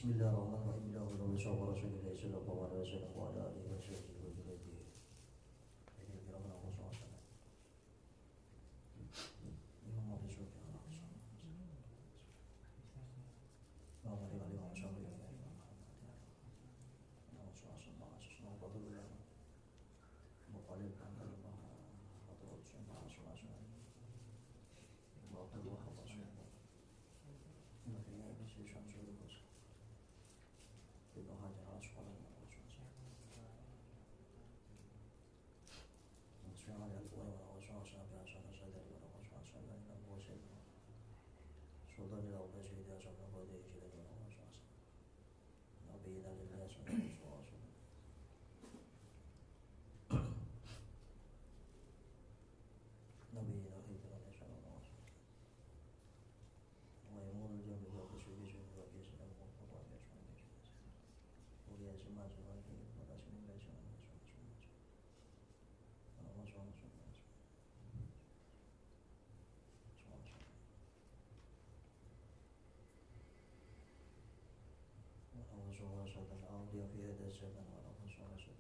Bismillahirrahmanirrahim. Alhamdulillah Rasulullah sallallahu alaihi wasallam wa ala alihi wa sahbihi wa sallam. Ini kira mana aku soal sana. Ini mau besok ya Allah. Mau mari kali mau soal ya. Mau soal sama soal betul ya. Mau kali kan kali mau atau soal soal. Mau tahu apa soal. Ini bisa soal bos. Itu hanya sekolah Maksudnya ada orang biasa saya dari orang saya dan bosnya sudah dilakukan sudah sama pada ijazah orang saya nabi dan Allah SWT nabi dan Allah SWT wa yamul jamu wa kusubi wa biasa dan wa biasa Uliya semua ini pada sini guys semua dia fi hada zaman wa lahu sallallahu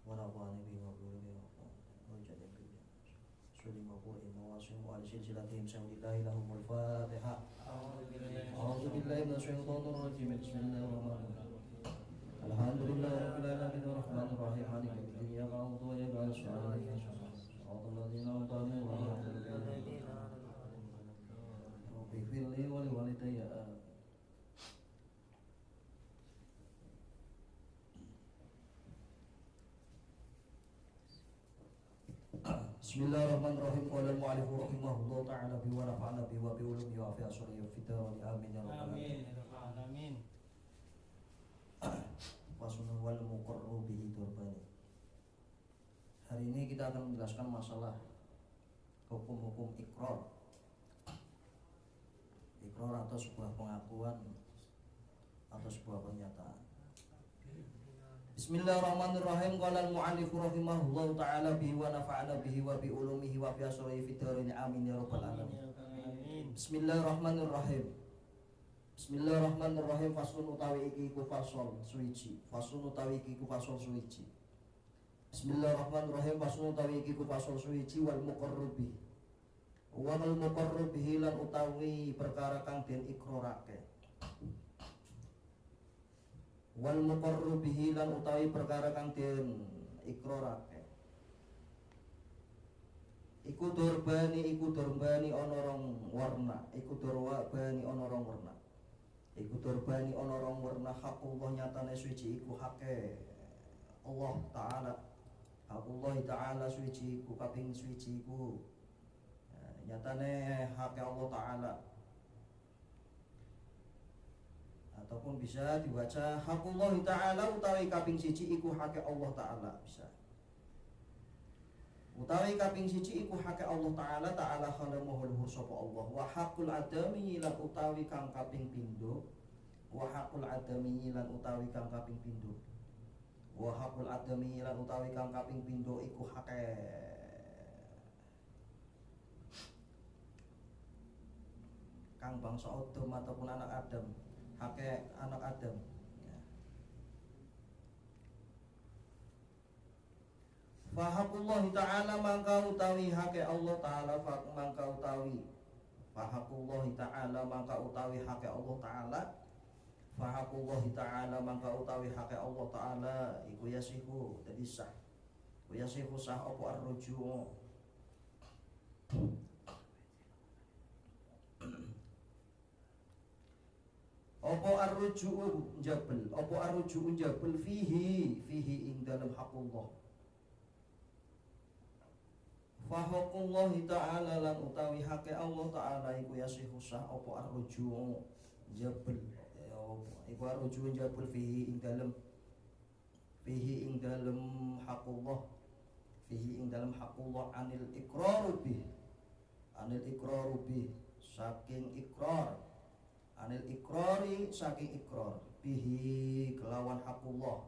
ونفعني بما قلوا بما وجعل بي سلم قوئهم وواصلهم وعلى سلسلتهم سود الله لهم الفاتحة أعوذ بالله من الشيطان الرجيم بسم الله الرحمن الرحيم الحمد لله رب العالمين الرحمن الرحيم مالك يوم الدين إياك نعبد وإياك نستعين صراط الذين أنعمت عليهم غير المغضوب عليهم رب اغفر لي ولوالدي Bismillahirrahmanirrahim. Qala al-mu'allif rahimahullah ta'ala bi wa nafa'ana bi wa bi ulumi wa fi asri wa fi dawani amin ya rabbal alamin. Wasunul wal muqarru bihi turbani. Hari ini kita akan menjelaskan masalah hukum-hukum ikrar. Ikrar atau sebuah pengakuan atau sebuah pernyataan. Bismillahirrahmanirrahim. Qala al-mu'allif rahimahullahu ta'ala bihi wa nafa'ana bihi wa bi ulumihi wa bi asrihi fi darin amin ya rabbal alamin. Bismillahirrahmanirrahim. Bismillahirrahmanirrahim. Faslun utawi iki iku fasal suwiji. Faslun utawi iki iku fasal suwiji. Bismillahirrahmanirrahim. Faslun utawi iki iku fasal suwiji wal muqarrabi. Wal muqarrabi lan utawi perkara kang den ikrarake. Wal muqarru bihi lan utawi perkara kang den ikrarake iku durbani ana rong warna iku durbani ana rong warna iku durbani ana rong warna hakullah nyatane suci iku hake Allah taala hakullah taala suci iku kaping suci iku nyatane hake Allah taala ataupun bisa dibaca hakullah ta'ala utawi kaping siji iku hake Allah ta'ala bisa utawi kaping siji iku hake Allah ta'ala ta'ala khalamuhul hursapa Allah wa hakul adami lan utawi kang kaping pindho wa hakul adami lan utawi kang kaping pindho wa hakul adami lan utawi kang kaping pindho iku hake kang bangsa Adam ataupun anak Adam hake anak Adam ya. Fahakullah ta'ala mangka utawi hake Allah ta'ala mangka utawi Fahakullah ta'ala mangka utawi hake Allah ta'ala Fahakullah ta'ala mangka utawi hake Allah ta'ala iku yasihu dadi sah iku yasihu sah apa arruju Apa arruju'u njabel, apa arruju'u njabel fihi ing dalam hakullah. Fa haqullahi ta'ala lan utawi hake Allah ta'ala iku yasihu sah apa arruju'u njabel. Iku arruju'u njabel fihi ing dalam hakullah. Fihi ing dalam hakullah anil iqraru bih saking ikrar, anil ikrari saking ikrar, bihi kelawan hakullah,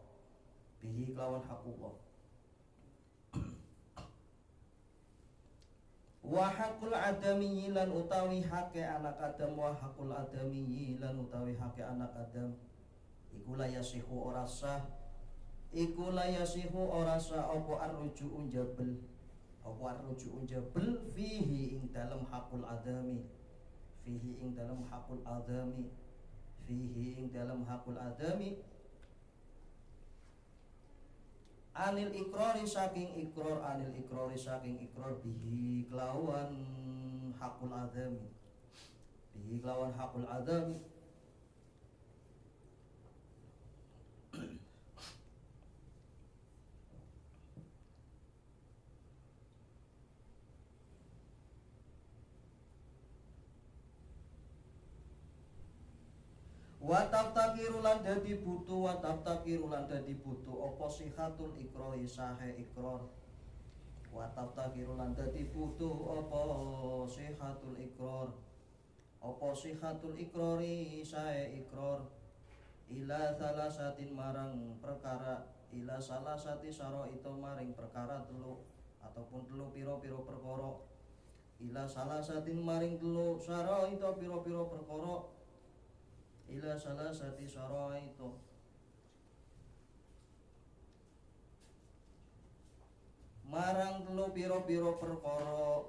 wa hakul adamiyyi lan utawi hake anak adam, wa hakul adamiyyi lan utawi hake anak adam iku la yasihu ora sah, apa arruju'u jabel, fihi ing dalam hakul adami, anil ikrari saking ikrar, bihi kelawan hakul adami, wa taftakiru lan dadi butuh apa sihatul ikrari sahe ikrar, wa taftakiru lan dadi butuh apa sihatul ikrari sahe ikrar, ila salasatin marang perkara, ila salasati syaraita maring perkara telu ataupun telu pira-pira perkara, ila salasatin maring telu syaraita pira-pira perkara, ila salasati syaraita marang telu pira-pira perkara,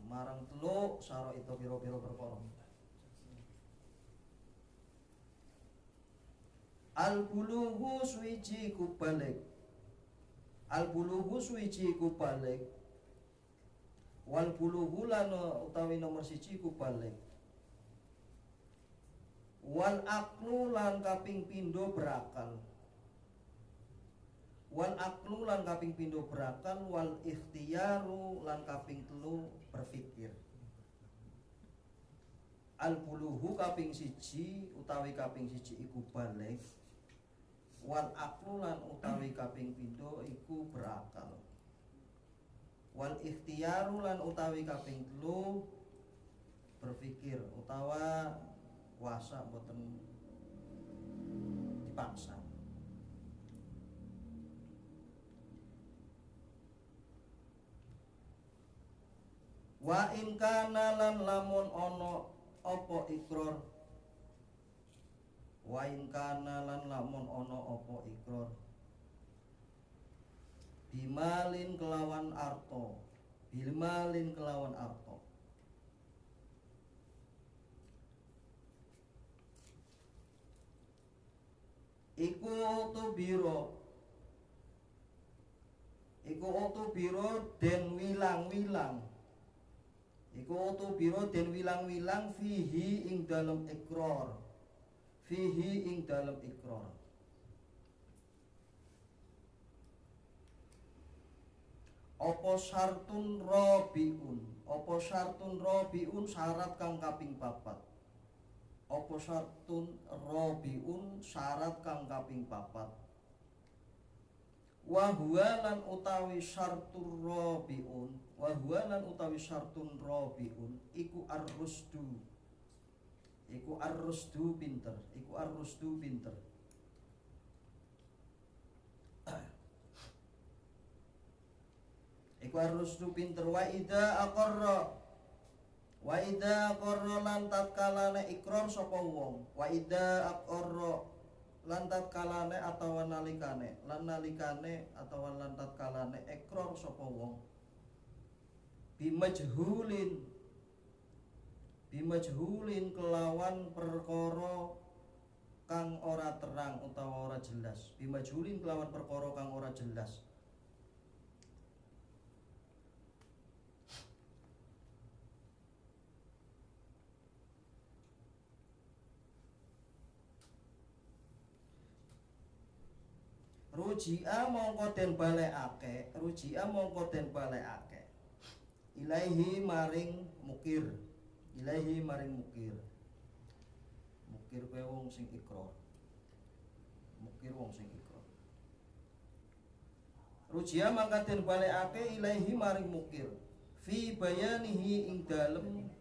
marang telu syaraita pira-pira perkara. Al-bulughu suwiji ku balik, wal bulughu lan utawi nomor 1 ku balik, wal aqlu lan kaping pindho berakal, wal ikhtiyaru lan kaping 3 berpikir. Al buluhu kaping 1 iku balik, wal aqlu lan utawi kaping pindho iku berakal, wal ikhtiyaru lan utawi kaping 3 berpikir utawa kuasa boten dipaksa. Wa in kana lan lamun ana apa ikrar, bimalin kelawan arto, iku otobiro den wilang-wilang, fihi ing dalam ikrar, apa syartun rabiun syarat kang kaping 4, wa huwa lan utawi syartun rabiun iku ar-rusdu pinter. Wa idza aqarra lan tatkalane ikrar sapa wong, lan tatkalane atawa nalikane ikrar sapa wong, bimajhulin kelawan perkara kang ora terang utawa ora jelas, Ruji'a mongko den balekake, ruji'a mongko den balekake. Ilaihi maring mukir. Ilaihi maring mukir. Mukir kowe wong sing ikrar. Mukir wong sing ikrar. Ruji'a mangka den balekake ilaihi maring mukir. Fi bayanihi ing dalem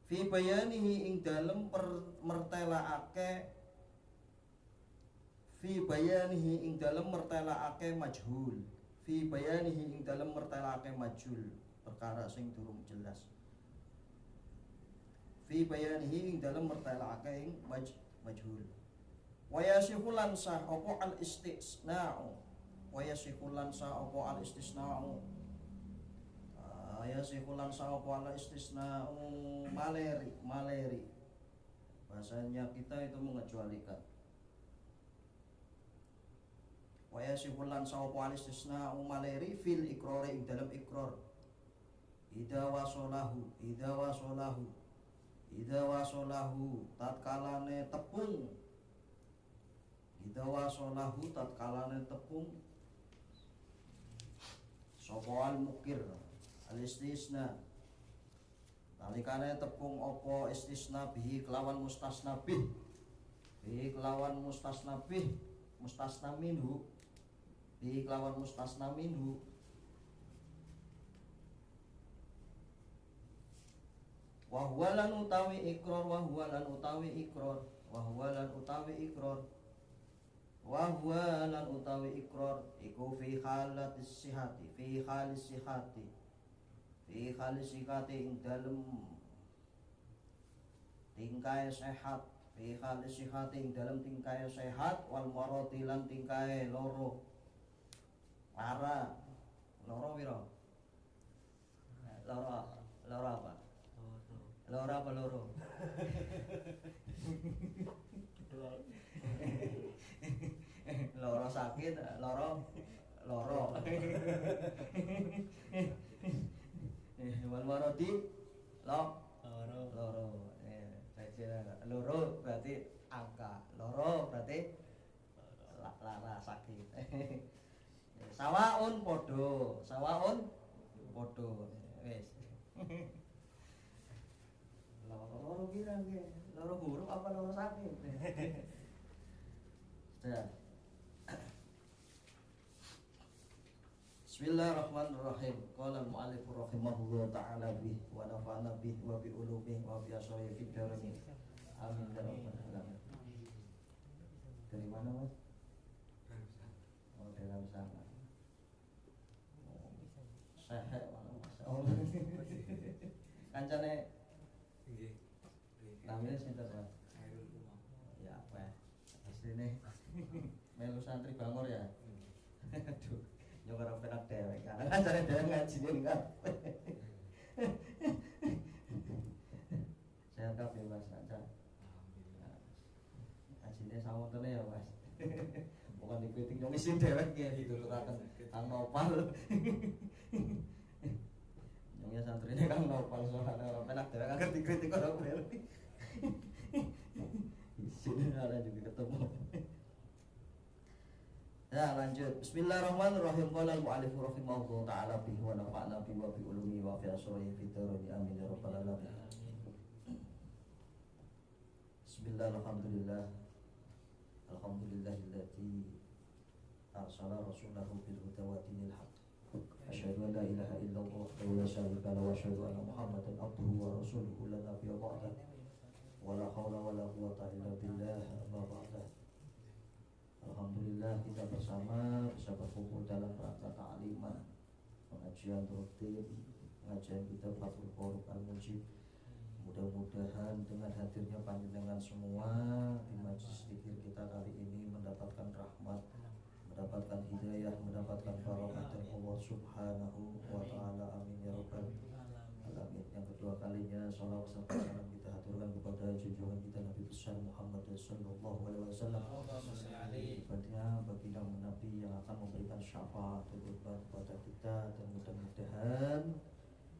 fi bayanihi ing dalem mertelaake fi bayanihi ing dalem mertelaake majhul. Fi bayanihi ing dalem mertelaake majhul, perkara sing durung jelas. Fi bayanihi ing dalem mertelaake ing majhul. Wa yasihu lan sah apa al istisna'u. Wa yasihu lan sah apa al istisna'u. Yasihu lan sah apa al istisna'u maleri. Bahasanya kita itu mengecualikan. Wa yasihu lan sah apa al istisna'u maleri fil iqrar ing dalam iqrar. Idza wasolahu tatkalane tepung. Idza wasolahu tatkalane tepung sapa al mukir al istisna. Nalikane tepung apa istisna bihi kelawan mustasna bih. Bihi kelawan mustasna bih, mustasna minhu. Bihi kelawan mustasna minhu. Wa huwa lan utawi ikrar, wa huwa lan utawi ikrar, wa huwa lan utawi ikrar, wa huwa lan utawi ikrar iku fi halatis sihati, fi halis sihati, fi halis sihati ing dalem tingkae sehat, fi halis sihati ing dalem tingkae sehat, wal marati lan tingkae loro. Lara loro piro? Loro apa? Loro apa loro? Loro sakit, loro. Wal marati loro. Loro berarti angka. Loro berarti lara sakit. Sawaun podo. Wis. Loro kira nggih. Loro huruf apa loro sakit? Sudah. Bismillahirrahmanirrahim. Qala al-mu'allif rahimahullah ta'ala bih wa nafa'ana bih wa bi ulumihi wa bi asrahi fid dharain. Amin ya rabbal alamin. Dari mana, Mas? Oh, dari sana. Sehat mana, Mas? Oh. Kancane nggih. Namanya sinten, Mas? Ya, apa? Asline melu santri Bangor ya. Aduh. Yo karo penak dewek kan. Ajare dhewe ngajine enggak. Saya anggap ya Mas Raja. Alhamdulillah. Ngajine sawontene ya Mas. Bukan dikritik yo isin dewek nggih dituturaken Kang Nopal. Nyongnya santrine Kang Nopal soalnya ora penak dewek kan dikritik ora bel. Isin ada juga ketemu. Ya lanjut. Bismillahirrahmanirrahim. Qala al-mu'allif rahimahullah ta'ala bihi wa nafa'na bihi wa bi ulumi wa fi asrahi fi dharani amin ya rabbal alamin. Bismillahirrahmanirrahim. Alhamdulillahilladzi arsala rasulahu bil huda wa dinil haqq. Asyhadu an la ilaha illallah wahdahu la syarika lahu wa asyhadu anna Muhammadan abduhu wa rasuluhu la nabiyya ba'dahu. Wa la haula wa la quwwata illa billah amma ba'du. Alhamdulillah kita bersama bisa berkumpul dalam rangka ta'liman pengajian rutin, pengajian kita Fathul Qorib Al-Mujib. Mudah-mudahan dengan hadirnya panjenengan semua di majlis zikir kita kali ini mendapatkan rahmat, mendapatkan hidayah, mendapatkan barokah dari Allah Subhanahu wa ta'ala. Amin ya rabbal alamin. Yang kedua kalinya salawat serta salam kita haturkan kepada junjungan kita Nabi besar Muhammad sallallahu alaihi wasallam. Kepada baginda Nabi yang akan memberikan syafaat kepada kita, dan mudah-mudahan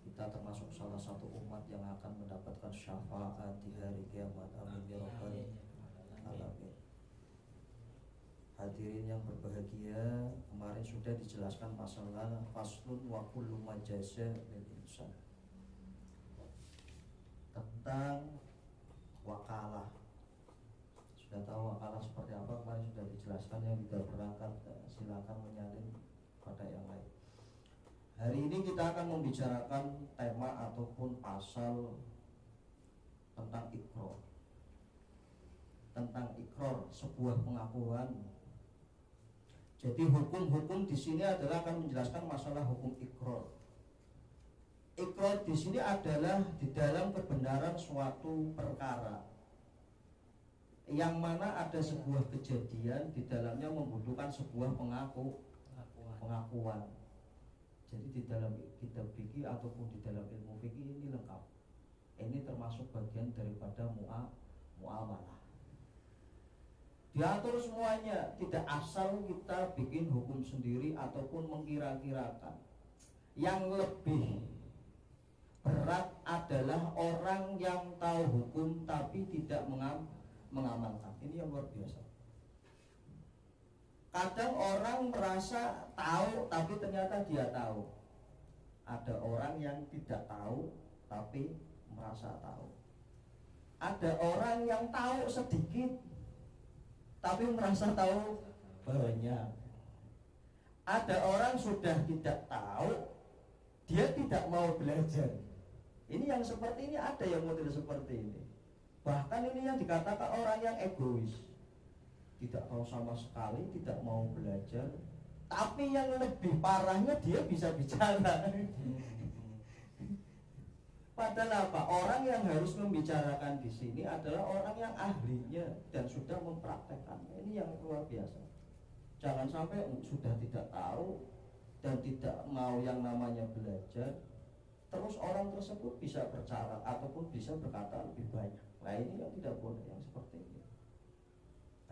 kita termasuk salah satu umat yang akan mendapatkan syafaat di hari kiamat. Amin ya rabbal alamin. Hadirin yang berbahagia, kemarin sudah dijelaskan masalah faslun wa kullu majaza lil insan, tentang wakalah. Sudah tahu wakalah seperti apa, kemarin sudah dijelaskan. Yang tidak berangkat silakan menyalin pada yang lain. Hari ini kita akan membicarakan tema ataupun pasal tentang ikrar. Tentang ikrar, sebuah pengakuan. Jadi hukum-hukum di sini adalah akan menjelaskan masalah hukum ikrar. Ikrar di sini adalah di dalam kebenaran suatu perkara, yang mana ada sebuah kejadian di dalamnya membutuhkan sebuah pengakuan. Jadi di dalam kitab fikih ataupun di dalam ilmu fikih ini lengkap. Ini termasuk bagian daripada muamalah. Diatur semuanya, tidak asal kita bikin hukum sendiri ataupun mengkira-kirakan. Yang lebih berat adalah orang yang tahu hukum tapi tidak mengamalkan. Ini yang luar biasa. Kadang orang merasa tahu tapi ternyata dia tahu. Ada orang yang tidak tahu tapi merasa tahu. Ada orang yang tahu sedikit tapi merasa tahu banyak. Ada orang sudah tidak tahu, dia tidak mau belajar. Ini yang seperti ini, ada yang model seperti ini. Bahkan ini yang dikatakan orang yang egois, tidak tahu sama sekali, tidak mau belajar. Tapi yang lebih parahnya dia bisa bicara. Padahal apa? Orang yang harus membicarakan di sini adalah orang yang ahlinya dan sudah mempraktekkannya. Ini yang luar biasa. Jangan sampai sudah tidak tahu dan tidak mau yang namanya belajar, terus orang tersebut bisa bercara ataupun bisa berkata lebih banyak. Nah ini yang tidak boleh, yang seperti ini.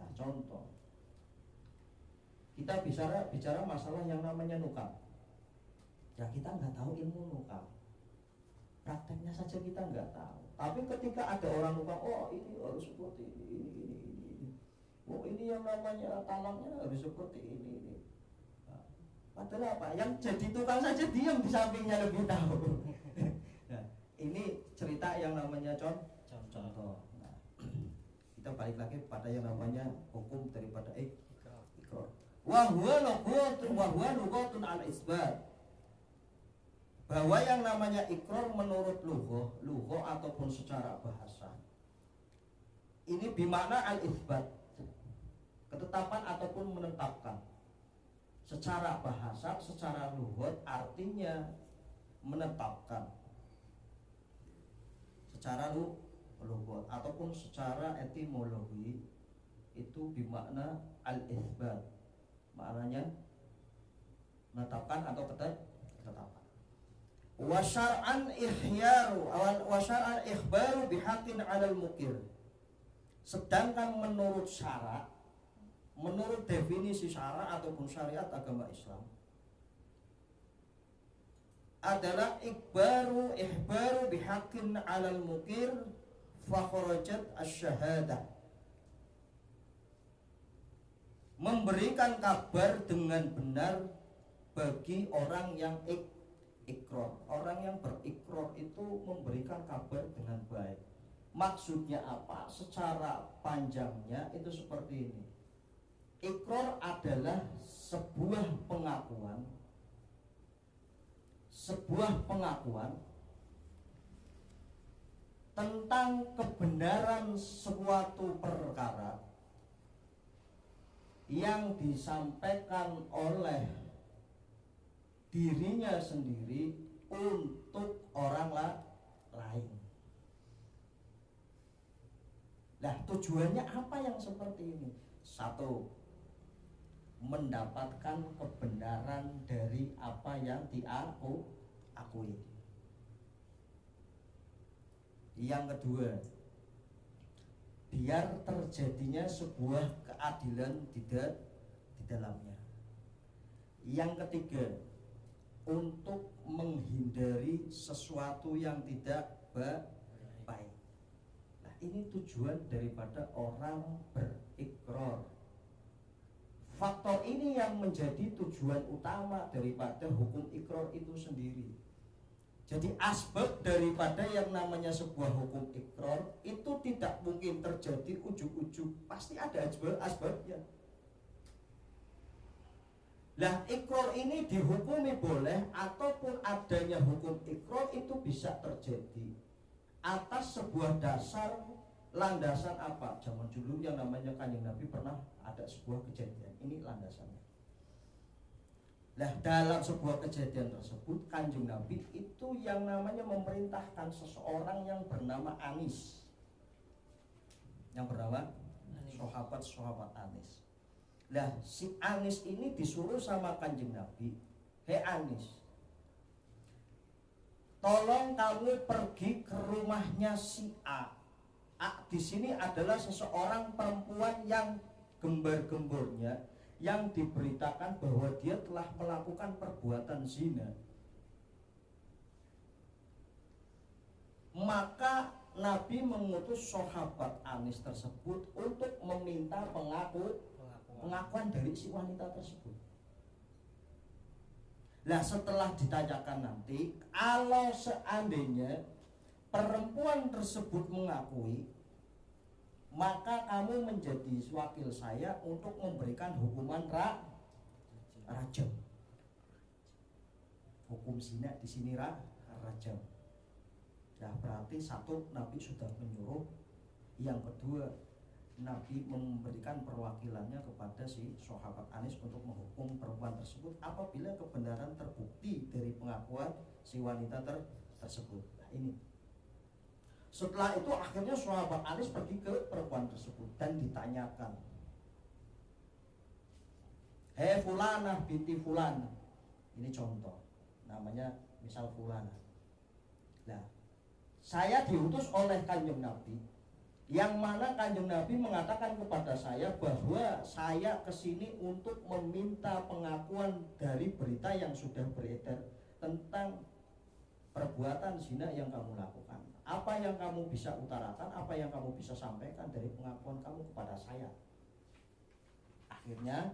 Nah contoh, kita bicara masalah yang namanya nukal. Ya kita nggak tahu ilmu nukal. Prakteknya saja kita nggak tahu. Tapi ketika ada orang nukang, oh ini harus seperti ini. Oh ini yang namanya tanamnya harus seperti ini. Nah, padahal apa? Yang jadi tukang saja diam di sampingnya lebih tahu. Nah, ini cerita yang namanya contoh. Nah, kita balik lagi pada yang namanya hukum daripada ikrar. Wa huwa lughatun al-isbat. Bahwa yang namanya ikrar menurut lughah ataupun secara bahasa ini bimakna al-itsbat, ketetapan ataupun menetapkan. Secara bahasa, secara lughah artinya menetapkan. Secara lughah ataupun secara etimologi itu bimakna al-itsbat. Maknanya menetapkan atau ketetapan. Wa syar'an ikhbaru bihaqqin 'alal mukir. Sedangkan menurut syarak, menurut definisi syarak ataupun syariat agama Islam adalah ihbaru bihaqqin 'alal mukir fa kharajat asy-syahadah. Memberikan kabar dengan benar bagi orang yang ikrar. Orang yang berikrar itu memberikan kabar dengan baik. Maksudnya apa? Secara panjangnya itu seperti ini. Ikrar adalah sebuah pengakuan tentang kebenaran suatu perkara yang disampaikan oleh dirinya sendiri untuk orang lain. Nah, tujuannya apa yang seperti ini? Satu, mendapatkan kebenaran dari apa yang diakui. Yang kedua, biar terjadinya sebuah keadilan di dalamnya. Yang ketiga, untuk menghindari sesuatu yang tidak baik. Nah, ini tujuan daripada orang berikrar. ikrar ini yang menjadi tujuan utama daripada hukum ikrar itu sendiri. Jadi asbab daripada yang namanya sebuah hukum ikrar itu tidak mungkin terjadi ujug-ujug, pasti ada asbabnya. Nah, ikrar ini dihukumi boleh ataupun adanya hukum ikrar itu bisa terjadi atas sebuah dasar landasan apa? Zaman dulu yang namanya Kanjeng Nabi pernah ada sebuah kejadian, ini landasannya. Nah, dalam sebuah kejadian tersebut Kanjeng Nabi itu yang namanya memerintahkan seseorang yang bernama Anis. Yang bernama sahabat Anis. Nah, si Anis ini disuruh sama Kanjeng Nabi, "Hei Anis, tolong kamu pergi ke rumahnya si A. A di sini adalah seseorang perempuan yang gembar-gembornya yang diberitakan bahwa dia telah melakukan perbuatan zina." Maka Nabi mengutus sahabat Anis tersebut untuk meminta pengakuan dari si wanita tersebut. Nah, setelah ditanyakan nanti, kalau seandainya perempuan tersebut mengakui, maka kamu menjadi wakil saya untuk memberikan hukuman rajam. Hukum zina di sini rajam. Nah, berarti satu, Nabi sudah menyuruh. Yang kedua, Nabi memberikan perwakilannya kepada si sahabat Anis untuk menghukum perempuan tersebut apabila kebenaran terbukti dari pengakuan si wanita tersebut. Nah, ini. Setelah itu akhirnya sahabat Anis pergi ke perempuan tersebut dan ditanyakan, "Hei Fulanah binti Fulan." Ini contoh, namanya misal Fulanah. Nah, saya diutus oleh Kanjeng Nabi, yang mana Kanjeng Nabi mengatakan kepada saya bahwa saya kesini untuk meminta pengakuan dari berita yang sudah beredar tentang perbuatan zina yang kamu lakukan. Apa yang kamu bisa utarakan, apa yang kamu bisa sampaikan dari pengakuan kamu kepada saya? Akhirnya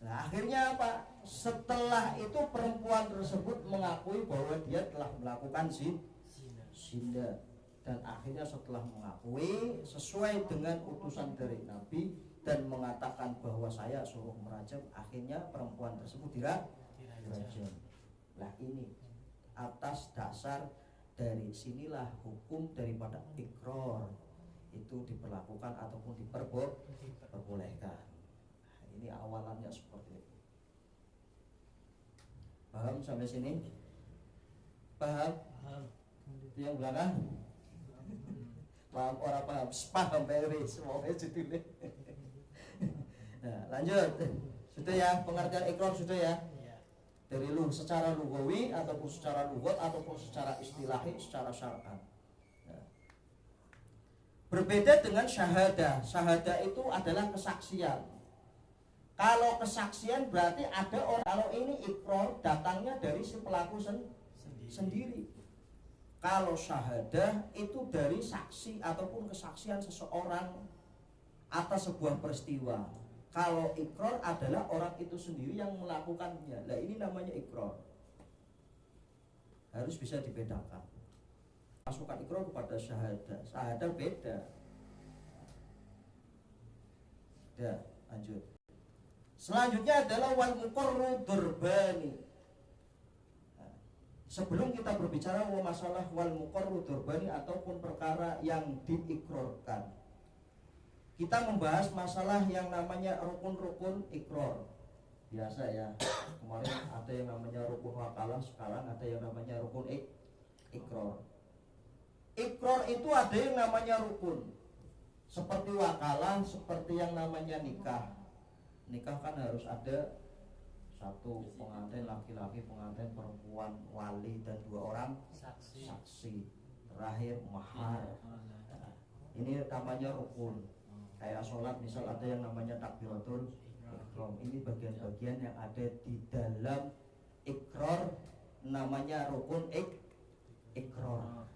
akhirnya apa? Setelah itu perempuan tersebut mengakui bahwa dia telah melakukan zina. Dan akhirnya setelah mengakui sesuai dengan utusan dari Nabi dan mengatakan bahwa saya suruh merajam, akhirnya perempuan tersebut dirajam. Nah, ini atas dasar dari sinilah hukum daripada ikrar itu diperlakukan ataupun diperbolehkan. Nah, ini awalannya seperti itu. Paham sampai sini? Paham? Itu yang belakang? Paham orang paham? Paham beres semuanya judulnya. Nah, lanjut. Sudah ya, pengertian ikrar sudah ya? Dari secara lugawi ataupun secara lugat ataupun secara istilahi, secara syar'an. Nah, berbeda dengan syahadah. Syahadah itu adalah kesaksian. Kalau kesaksian berarti ada orang. Kalau ini ikrar datangnya dari si pelaku sendiri. Kalau syahadah itu dari saksi ataupun kesaksian seseorang atas sebuah peristiwa. Kalau ikrar adalah orang itu sendiri yang melakukannya. Nah, ini namanya ikrar. Harus bisa dibedakan. Masukkan ikrar kepada syahadah. Syahadah beda. Ya, lanjut. Selanjutnya adalah wal muqarru durbani. Nah, sebelum kita berbicara masalah wal muqarru durbani ataupun perkara yang diikrarkan, kita membahas masalah yang namanya rukun-rukun ikrar. Biasa ya, kemarin ada yang namanya rukun wakalah, sekarang ada yang namanya rukun ikrar. Ikrar itu ada yang namanya rukun, seperti wakalah, seperti yang namanya nikah. Nikah kan harus ada satu pengantin laki-laki, pengantin perempuan, wali, dan 2 orang saksi. Terakhir mahar. Nah, ini namanya rukun. Kayak sholat misal ada yang namanya takbiratul ihram. Ini bagian-bagian yang ada di dalam ikrar, namanya rukun ikrar.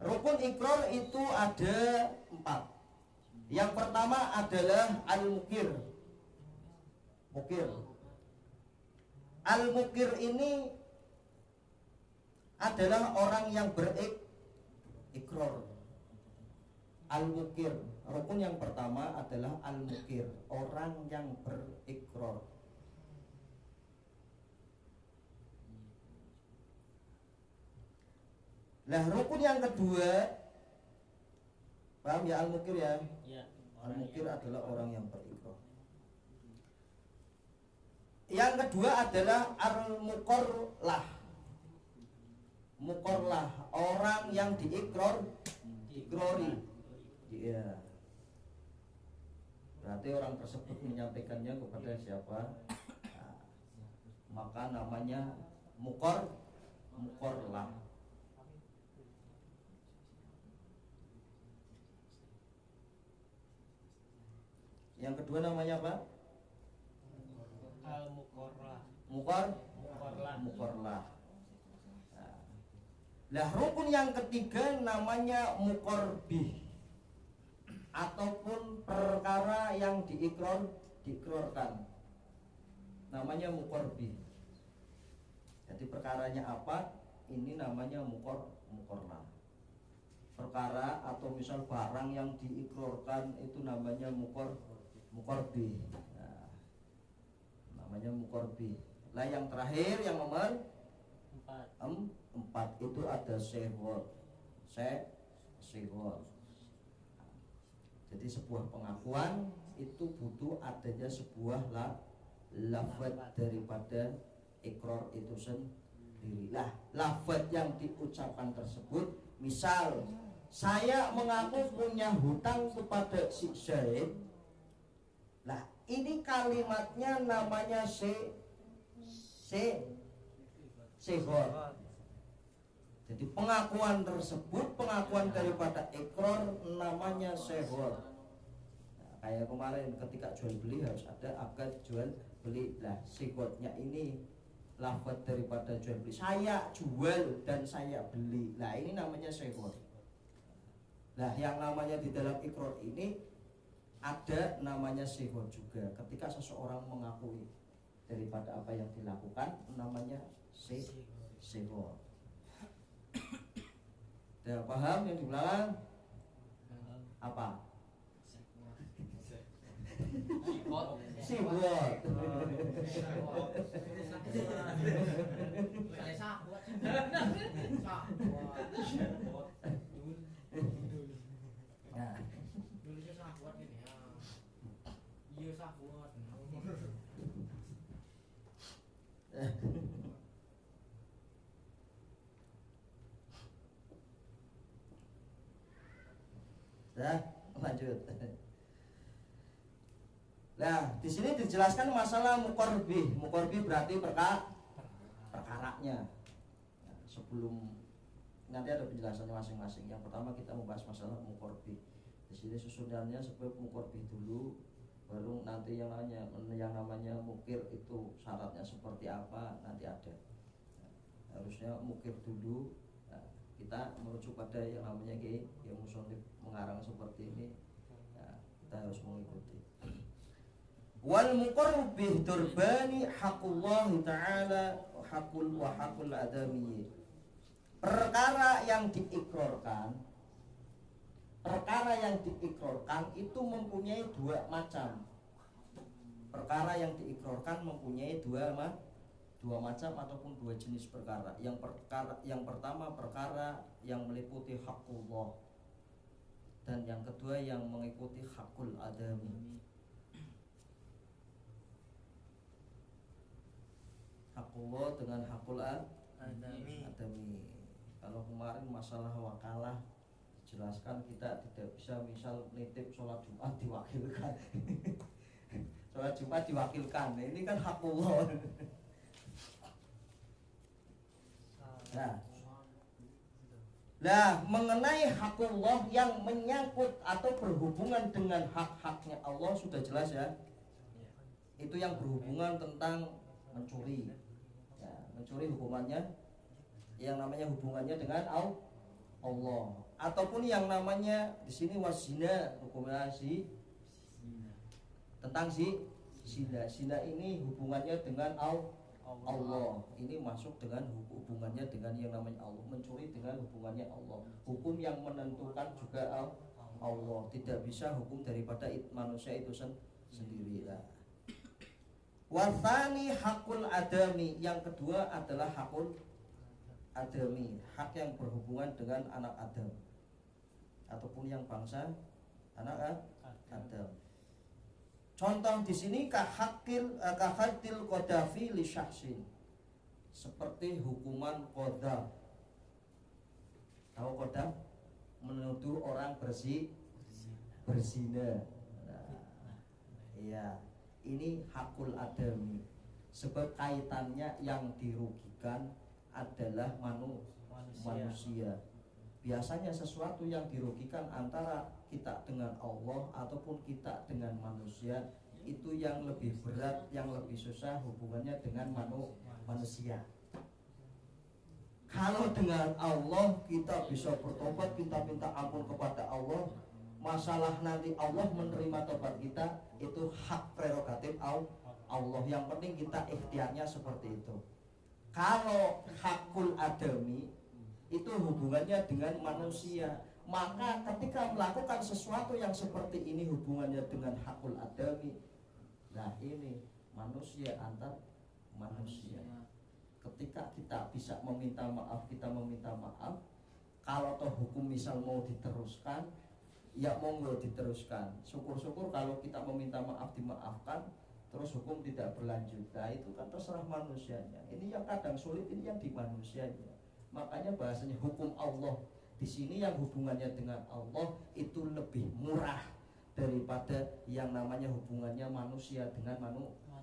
Rukun ikrar itu ada 4. Yang pertama adalah al-mukir. Mukir. Al-mukir ini adalah orang yang berikrar. Al-mukir. Rukun yang pertama adalah al-mukir, orang yang berikrar. Nah, rukun yang kedua, paham ya al-mukir ya? Ya, Al-mukir adalah orang yang berikrar. Yang kedua adalah al-muqarlah. Muqarlah, orang yang diikrori. Iya. Berarti orang tersebut menyampaikannya kepada siapa? Nah, maka namanya muqarlah. Yang kedua namanya apa? Al-muqarlah. Muqarlah. Nah, rukun yang ketiga namanya muqarbih, ataupun perkara yang diikrarkan. Namanya muqarbih. Jadi perkaranya apa? Ini namanya muqarlah. Perkara atau misal barang yang diikrarkan itu namanya muqarbih. Nah, namanya muqarbih. Lah yang terakhir yang nomor 4 itu ada sehwat. Jadi sebuah pengakuan itu butuh adanya sebuah lafaz daripada ikrar itu sendiri. Lah, lafaz yang diucapkan tersebut, misal saya mengaku punya hutang kepada si Zaid. Lah, ini kalimatnya namanya sehwat. Jadi pengakuan tersebut, pengakuan daripada ikrar namanya sehwat. Nah, kayak kemarin ketika jual beli harus ada akad jual beli. Lah, sehwatnya ini lafaz daripada jual beli. Saya jual dan saya beli. Nah, ini namanya sehwat. Nah, yang namanya di dalam ikrar ini ada namanya sehwat juga. Ketika seseorang mengakui daripada apa yang dilakukan, namanya sehwat. Sudah paham yang di belakang? Apa? Sehwat. Nah, lanjut. Nah, di sini dijelaskan masalah muqarbih. Muqarbih berarti perkaranya. Nah, sebelum nanti ada penjelasannya masing-masing. Yang pertama kita membahas masalah muqarbih. Di sini susunannya sebab muqarbih dulu, baru nanti yang namanya mukir itu syaratnya seperti apa nanti ada. Nah, harusnya mukir dulu. Nah, kita merujuk pada yang namanya yang musonif mengarang seperti ini. Nah, kita harus mengikuti. Wal muqarbih turbani haqqullah ta'ala hakul adami. Perkara yang diikrarkan itu mempunyai dua macam. Perkara yang diikrarkan mempunyai dua macam ataupun dua jenis perkara. Yang pertama perkara yang meliputi haqqullah, dan yang kedua yang mengikuti hakul adami. Hakullah dengan hakul adami. Kalau kemarin masalah wakalah dijelaskan, kita tidak bisa misal nitip sholat Jumat diwakilkan. Sholat Jumat diwakilkan, nah, ini kan hakullah. Nah, mengenai hakullah yang menyangkut atau berhubungan dengan hak-haknya Allah sudah jelas ya. Itu yang berhubungan tentang mencuri. Ya, mencuri hukumannya yang namanya hubungannya dengan Allah, ataupun yang namanya di sini wazina, hukumnya tentang zina. Zina ini hubungannya dengan Allah. Ini masuk dengan hubungannya dengan yang namanya Allah. Mencuri dengan hubungannya Allah. Hukum yang menentukan juga Allah. Tidak bisa hukum daripada manusia itu sendiri. Wathani hakul adami. Yang kedua adalah hakul adami, hak yang berhubungan dengan anak Adam ataupun yang bangsa anak Adam. Contoh di sini kahakil qadafi li syahsin, seperti hukuman qadha. Tahu qadha? Menuduh orang berzina. Iya, ini hakul adami. Sebab kaitannya yang dirugikan adalah manusia. Biasanya sesuatu yang dirugikan antara kita dengan Allah ataupun kita dengan manusia, itu yang lebih berat, yang lebih susah hubungannya dengan manusia. Kalau dengan Allah kita bisa bertobat, kita minta ampun kepada Allah, masalah nanti Allah menerima tobat kita itu hak prerogatif Allah. Yang penting kita ikhtiarnya seperti itu. Kalau hakul adami itu hubungannya dengan manusia, maka ketika melakukan sesuatu yang seperti ini hubungannya dengan hakul adami, nah ini manusia antar manusia. Ketika kita bisa meminta maaf, kita meminta maaf. Kalau toh hukum misal mau diteruskan, ya monggo diteruskan. Syukur-syukur kalau kita meminta maaf dimaafkan, terus hukum tidak berlanjut. Nah itu kan terserah manusianya. Ini yang kadang sulit, ini yang di manusianya. Makanya bahasanya hukum Allah di sini yang hubungannya dengan Allah itu lebih murah daripada yang namanya hubungannya manusia dengan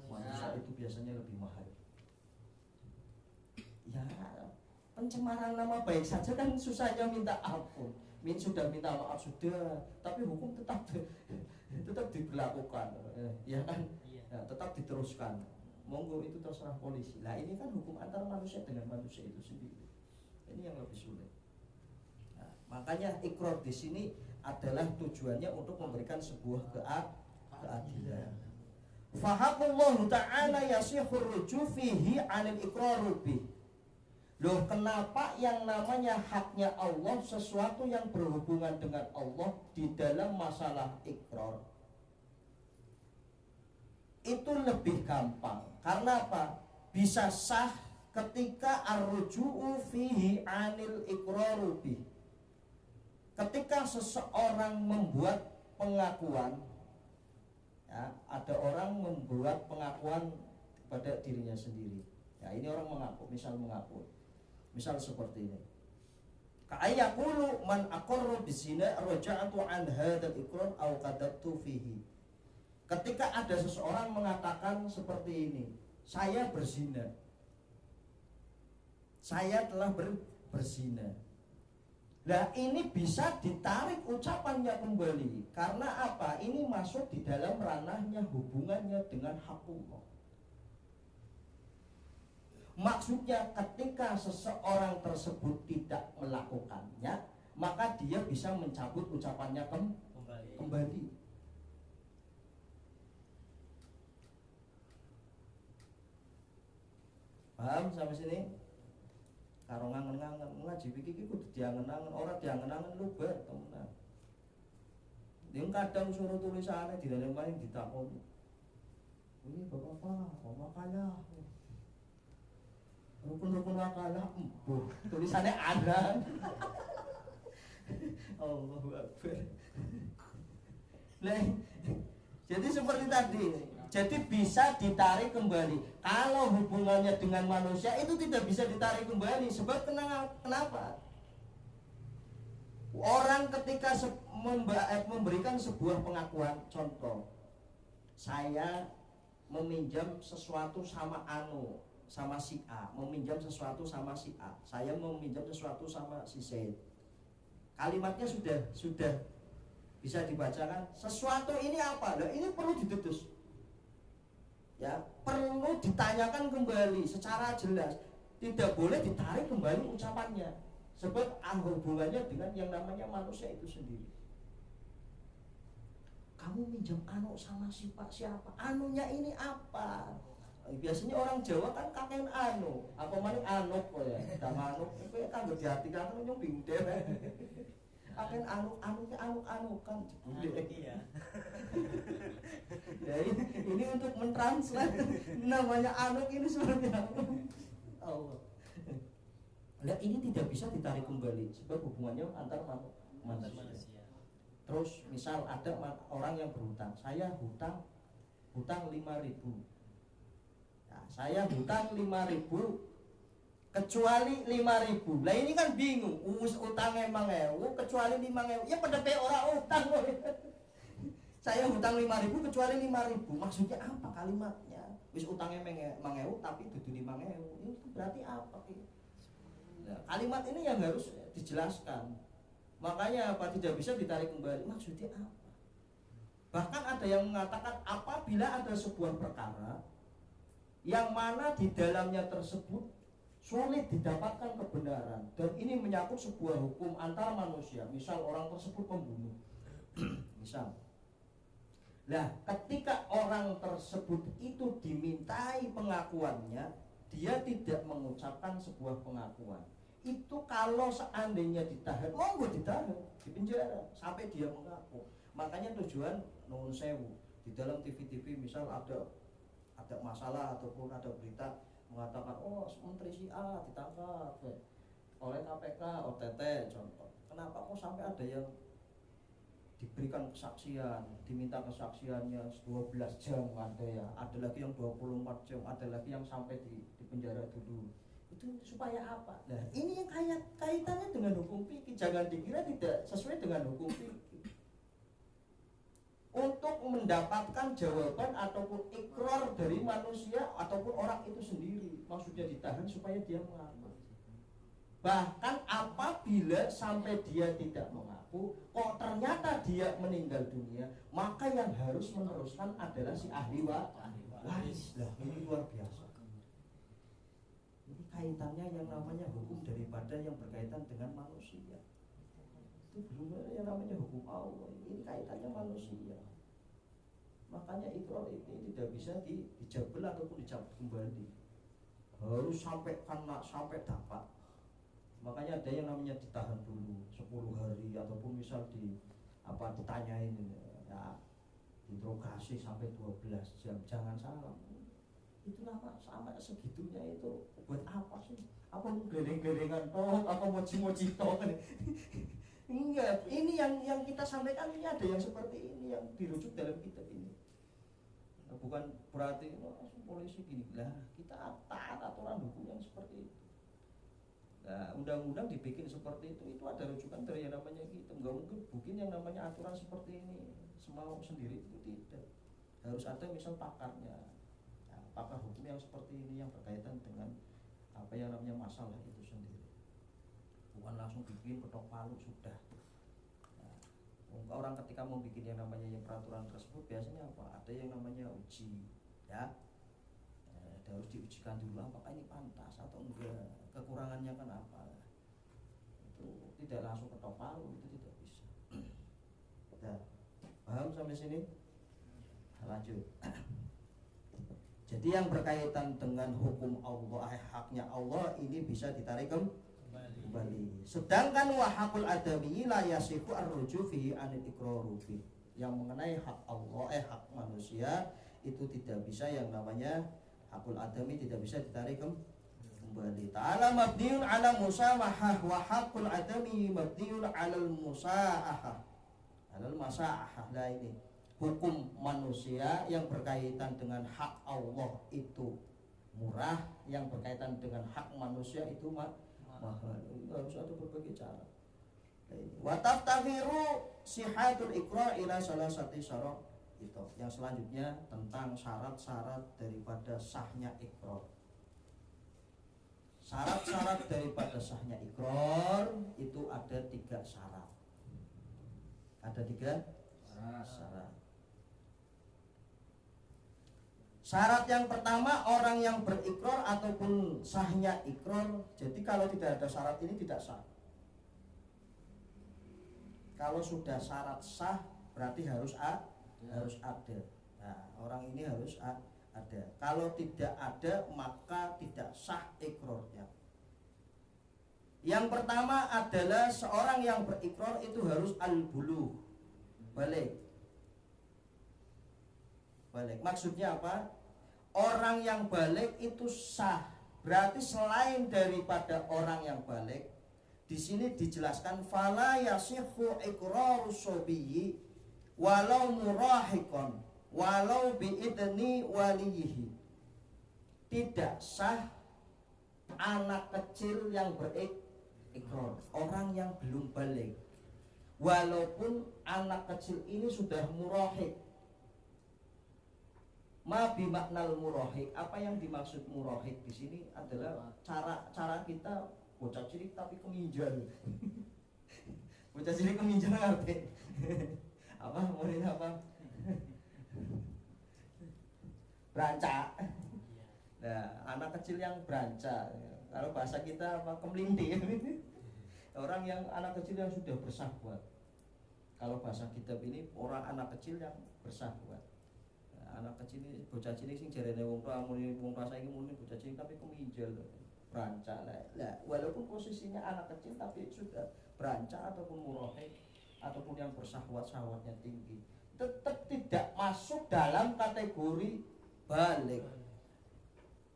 manusia. Itu biasanya lebih mahal. Ya, pencemaran nama baik saja kan susahnya minta ampun. Sudah minta maaf sudah, tapi hukum tetap diberlakukan, ya kan? Ya, tetap diteruskan. Monggo itu terserah polisi. Nah ini kan hukum antar manusia dengan manusia itu sendiri. Ini yang lebih sulit. Nah, makanya ikrar di sini adalah tujuannya untuk memberikan sebuah keadilan. Fahakullahu ta'ala yasihur ruju fihi 'anil iqraru bih. Loh, kenapa yang namanya haknya Allah, sesuatu yang berhubungan dengan Allah di dalam masalah ikrar itu lebih gampang? Karena apa? Bisa sah ketika ar-ruju'u fihi 'anil iqraru bih. Ketika seseorang membuat pengakuan, ya, ada orang membuat pengakuan pada dirinya sendiri. Ya, ini orang mengaku, misal seperti ini. Ka'ayyaqulu man aqarra bizina raja'tu an hadzal iqrar aw kadabtu fihi. Ketika ada seseorang mengatakan seperti ini, saya berzina, saya telah berzina. Nah ini bisa ditarik ucapannya kembali. Karena apa? Ini masuk di dalam ranahnya hubungannya dengan hakullah. Maksudnya ketika seseorang tersebut tidak melakukannya, maka dia bisa mencabut ucapannya kembali. Paham sampai sini? Karo ngangen-ngangen ngaji iki kudu diangen-angen, ora diangen-angen luber temenan. Dia kadang suruh tulisannya di dalam main ditakoni. Ini bapak kalah. Rukun-rukun wakalah embuh. Tulisannya ada. Allahu Akbar. Nah, jadi seperti tadi. Jadi bisa ditarik kembali. Kalau hubungannya dengan manusia itu tidak bisa ditarik kembali. Sebab kenapa? Orang ketika memberikan sebuah pengakuan, contoh, saya meminjam sesuatu sama si A, meminjam sesuatu sama si A, saya meminjam sesuatu sama si Z. Kalimatnya sudah bisa dibacakan. Sesuatu ini apa? Nah, ini perlu ditutus. Ya, perlu ditanyakan kembali secara jelas. tidak boleh ditarik kembali ucapannya, sebab hubungannya dengan yang namanya manusia itu sendiri. Kamu minjam anu sama si Pak siapa? Anunya ini apa? Biasanya orang Jawa kan kakek anu, apa mana anuk kok ya, dan anuk itu kan berarti kan nyong bingung deh. Kakek anunya anu kan Iya. Ya ini untuk mentranslate namanya anuk ini seperti apa? Allah. Nah, ini tidak bisa ditarik kembali sebab hubungannya antar manusia. Terus misal ada orang yang berhutang, saya hutang 5.000. Nah, saya hutang 5.000 kecuali 5.000. Lah ini kan bingung, utang emang kecuali 5.000. Ya pada pe orang utang. Saya hutang 5.000 kecuali 5.000. Maksudnya apa kalimatnya? Wis utangnya 5.000 tapi dudu 5.000. Itu berarti apa? Nah, kalimat ini yang harus dijelaskan. Makanya apa tidak bisa ditarik kembali? Maksudnya apa? Bahkan ada yang mengatakan apabila ada sebuah perkara yang mana di dalamnya tersebut sulit didapatkan kebenaran dan ini menyangkut sebuah hukum antar manusia, misal orang tersebut pembunuh, misal. Nah, ketika orang tersebut itu dimintai pengakuannya, dia tidak mengucapkan sebuah pengakuan. Itu kalau seandainya ditahan, monggo ditahan, di penjara sampai dia mengaku. Makanya tujuan nuwun sewu di dalam TV-TV misal ada masalah ataupun ada berita mengatakan menteri si A ditangkap oleh KPK OTT contoh. Kenapa kok sampai ada yang diberikan kesaksian, diminta kesaksiannya 12 jam ada lagi yang 24 jam, ada lagi yang sampai di penjara dulu. Itu supaya apa? Nah, ini yang kaitannya dengan hukum fikih. Jangan dikira tidak sesuai dengan hukum fikih. Untuk mendapatkan jawaban ataupun ikrar dari manusia ataupun orang itu sendiri, maksudnya ditahan supaya dia mengaku. Bahkan apabila sampai dia tidak mengaku, kok ternyata dia meninggal dunia, maka yang harus meneruskan adalah si ahli waris. Lah, ini luar biasa. Ini kaitannya yang namanya hukum daripada yang berkaitan dengan manusia. Itu belum yang namanya hukum Allah. Ini kaitannya manusia. Makanya ikrar ini tidak bisa dijabel ataupun dicabut kembali. Harus sampai dapat. Makanya ada yang namanya ditahan dulu 10 hari ataupun misal ditanyain ya, interogasi sampai 12 jam. Jangan salah. Itu lama sampai segitunya itu buat apa sih? Apa geleng-gelengan toh, apa moji-moji toh? Enggak, ini yang kita sampaikan ini ada yang seperti ini yang dirujuk dalam kitab ini. Bukan berarti polisi gini lah, kita taat aturan hukum yang seperti itu. Nah, undang-undang dibikin seperti itu ada rujukan dari yang namanya gitu. Enggak mungkin bikin yang namanya aturan seperti ini semau sendiri, itu tidak. Harus ada misal pakarnya. Nah, pakar hukum yang seperti ini yang berkaitan dengan apa yang namanya masalah itu sendiri. Bukan langsung bikin ketok palu sudah. Orang ketika mau bikin yang namanya yang peraturan tersebut biasanya apa? Ada yang namanya uji, ya. Harus diujikan dulu apakah ini pantas atau enggak, kekurangannya kan apa. Itu tidak langsung ketok palu, itu tidak bisa. Nah, paham sampai sini? Lanjut. Jadi yang berkaitan dengan hukum Allah, haknya Allah ini bisa ditarik kembali. Sedangkan wahakul adami la yasifu ar-ruju fihi anil iqraru fi. Yang mengenai hak Allah, hak manusia itu tidak bisa yang namanya hakul adami tidak bisa ditarik kembali. Ta'ala mabniun ala musamahah wa hakul adami mabniun ala musa'ahah. Alal masa'ahah. Nah ini hukum manusia yang berkaitan dengan hak Allah itu murah, yang berkaitan dengan hak manusia itu mahal. Harus ada berbagai cara. Wa taftahiru sihatul iqrar ila salasati syarat. Itu yang selanjutnya tentang syarat-syarat daripada sahnya iqrar. Syarat-syarat daripada sahnya iqrar itu ada 3 syarat. Ada 3 syarat. Syarat yang pertama orang yang berikrar ataupun sahnya ikrar. Jadi kalau tidak ada syarat ini tidak sah. Kalau sudah syarat sah berarti harus ada. Nah, orang ini harus ada. Kalau tidak ada maka tidak sah ikrarnya. Yang pertama adalah seorang yang berikrar itu harus al-bulugh, balik. Maksudnya apa? Orang yang balik itu sah. Berarti selain daripada orang yang balik, di sini dijelaskan fala yasihhu iqraru sobiyyi walau murahiqan walau biidni waliyihi. Tidak sah anak kecil yang berikrar, orang yang belum balik, walaupun anak kecil ini sudah murahiq. Ma bimaknal murahiq. Apa yang dimaksud murahiq di sini adalah cara kita bocah cilik tapi keminjal. Bocah cilik keminjal ngerti? Apa murid apa? Brancak. Nah, anak kecil yang brancak. Kalau bahasa kita apa? Kemlinti. Orang yang anak kecil yang sudah bersahwat. Kalau bahasa kitab ini orang anak kecil yang bersahwat. Anak kecil ini bocah cilik sing jarene wong tua muni wong tua saiki muni bocah cilik tapi keminjal brancak lah. Walaupun posisinya anak kecil tapi sudah brancak ataupun murahiq ataupun yang bersahwat-syahwatnya tinggi, tetap tidak masuk dalam kategori balik.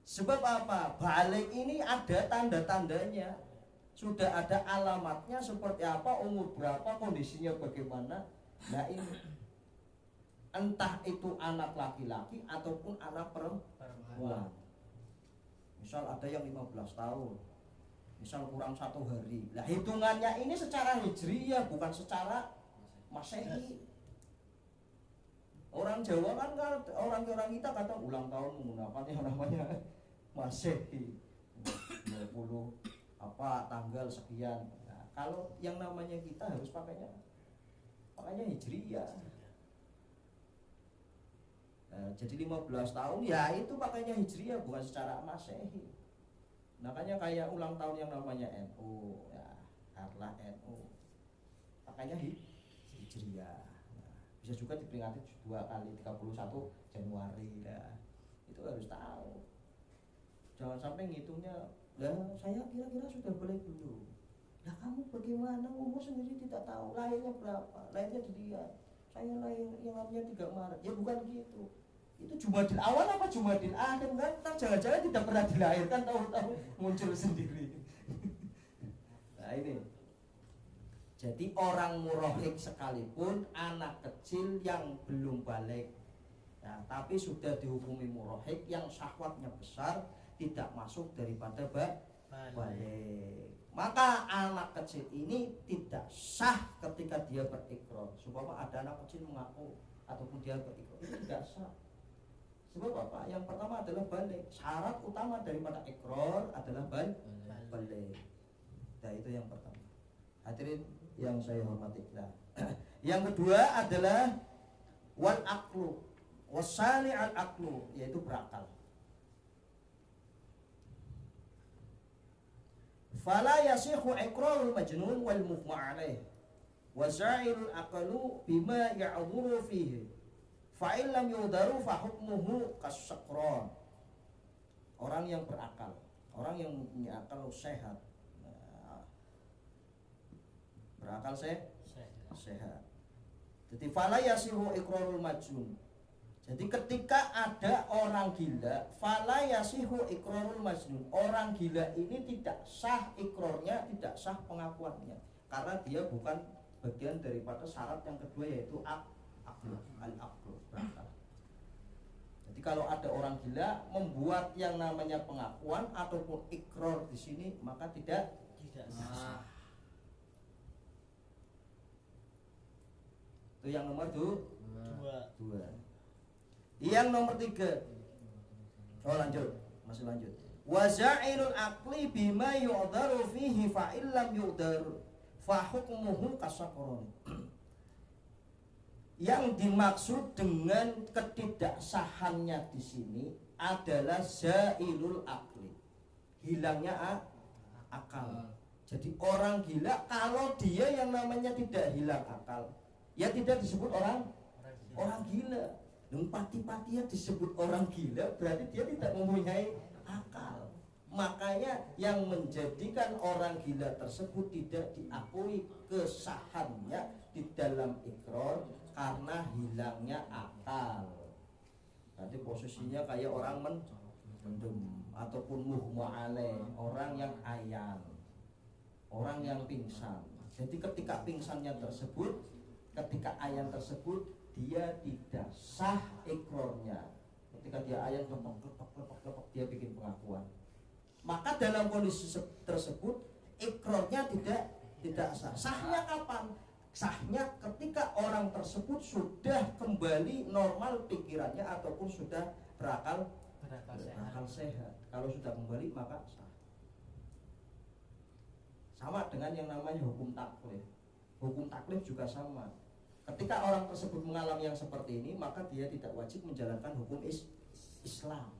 Sebab apa? Balik ini ada tanda-tandanya. Sudah ada alamatnya seperti apa, umur berapa, kondisinya bagaimana. Nah ini entah itu anak laki-laki ataupun anak perempuan. Misal ada yang 15 tahun, misal kurang 1 hari. Nah hitungannya ini secara hijriyah bukan secara masehi. Orang Jawa kan orang-orang kita kata ulang tahun menggunakan yang namanya masehi, 20 apa tanggal sekian. Nah, kalau yang namanya kita harus pakainya hijriyah. Jadi 15 tahun ya itu pakainya hijriyah bukan secara masehi. Makanya kayak ulang tahun yang namanya NU ya, Harlah NU pakainya hijriyah. Nah, bisa juga diperingati 2 kali 31 Januari ya. Itu harus tahu. Jangan sampai ngitungnya lah saya kira-kira sudah boleh dulu. Lah kamu bagaimana, umur sendiri tidak tahu, lahirnya berapa, lahirnya dilihat. Saya lahir yang namanya 3 Maret. Ya bukan gitu. Itu Jumadil awal apa Jumadil akhir kan? Jangan-jangan tidak pernah dilahirkan, tahu-tahu muncul sendiri. Nah ini. Jadi orang murahiq sekalipun anak kecil yang belum balik, nah, tapi sudah dihukumi murahiq yang syahwatnya besar, tidak masuk daripada balik. Maka anak kecil ini tidak sah ketika dia berikrar. Supaya ada anak kecil mengaku ataupun dia berikrar, itu tidak sah. Sebab apa? Yang pertama adalah balik. Syarat utama daripada ikrar adalah balik. Nah itu yang pertama. Hadirin yang saya hormati. Nah, yang kedua adalah wal aqlu, wasani al aqlu, yaitu berakal. Fala yasihu iqrarul majnun wal mughma alaih wa za'irul aqlu bima ya'dhuru fihi fa in lam yudaru fa hukmuhu kasakron. Orang yang berakal, orang yang punya akal sehat. Nah, berakal sehat. Jadi fala yasihu iqrarul majnun. Jadi ketika ada orang gila, fala yasihu iqrarul majnun. Orang gila ini tidak sah iqrarnya, tidak sah pengakuannya, karena dia bukan bagian daripada syarat yang kedua yaitu al-aqlu, berakal. Jadi kalau ada orang gila membuat yang namanya pengakuan ataupun ikrar di sini, maka tidak sah. Itu yang nomor 2. Yang nomor 3. Oh masih lanjut. Wa za'ilul aqli bima yu'daru fihi fa illam yu'dar fa hukmuhu kasakron. Yang dimaksud dengan ketidaksahannya di sini adalah zailul akli, hilangnya akal. Jadi orang gila kalau dia yang namanya tidak hilang akal, ya tidak disebut orang gila. Pati-patinya disebut orang gila berarti dia tidak mempunyai akal. Makanya yang menjadikan orang gila tersebut tidak diakui kesahannya di dalam ikrar karena hilangnya akal. Nanti posisinya kayak orang mendem ataupun mughma alaih, orang yang ayan, orang yang pingsan. Jadi ketika pingsannya tersebut, ketika ayan tersebut, dia tidak sah ikrarnya. Ketika dia ayan klepek, dia bikin pengakuan. Maka dalam kondisi tersebut ikrarnya tidak sah. Sahnya kapan? Sahnya ketika orang tersebut sudah kembali normal pikirannya ataupun sudah berakal sehat. Kalau sudah kembali maka sah. Sama dengan yang namanya hukum taklif. Hukum taklif juga sama. Ketika orang tersebut mengalami yang seperti ini, maka dia tidak wajib menjalankan hukum Islam.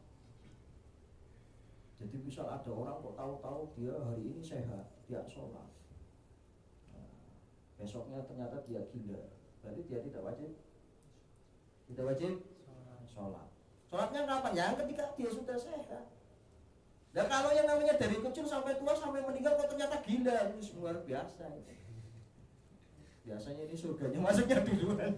Jadi misal ada orang kok tahu-tahu dia hari ini sehat, dia sholat, besoknya ternyata dia gila, berarti dia tidak wajib sholat. Sholatnya kapan? Ya ketika dia sudah sehat. Nah kalau yang namanya dari kecil sampai tua sampai meninggal kok ternyata gila, itu luar biasa. Biasanya ini surganya masuknya duluan.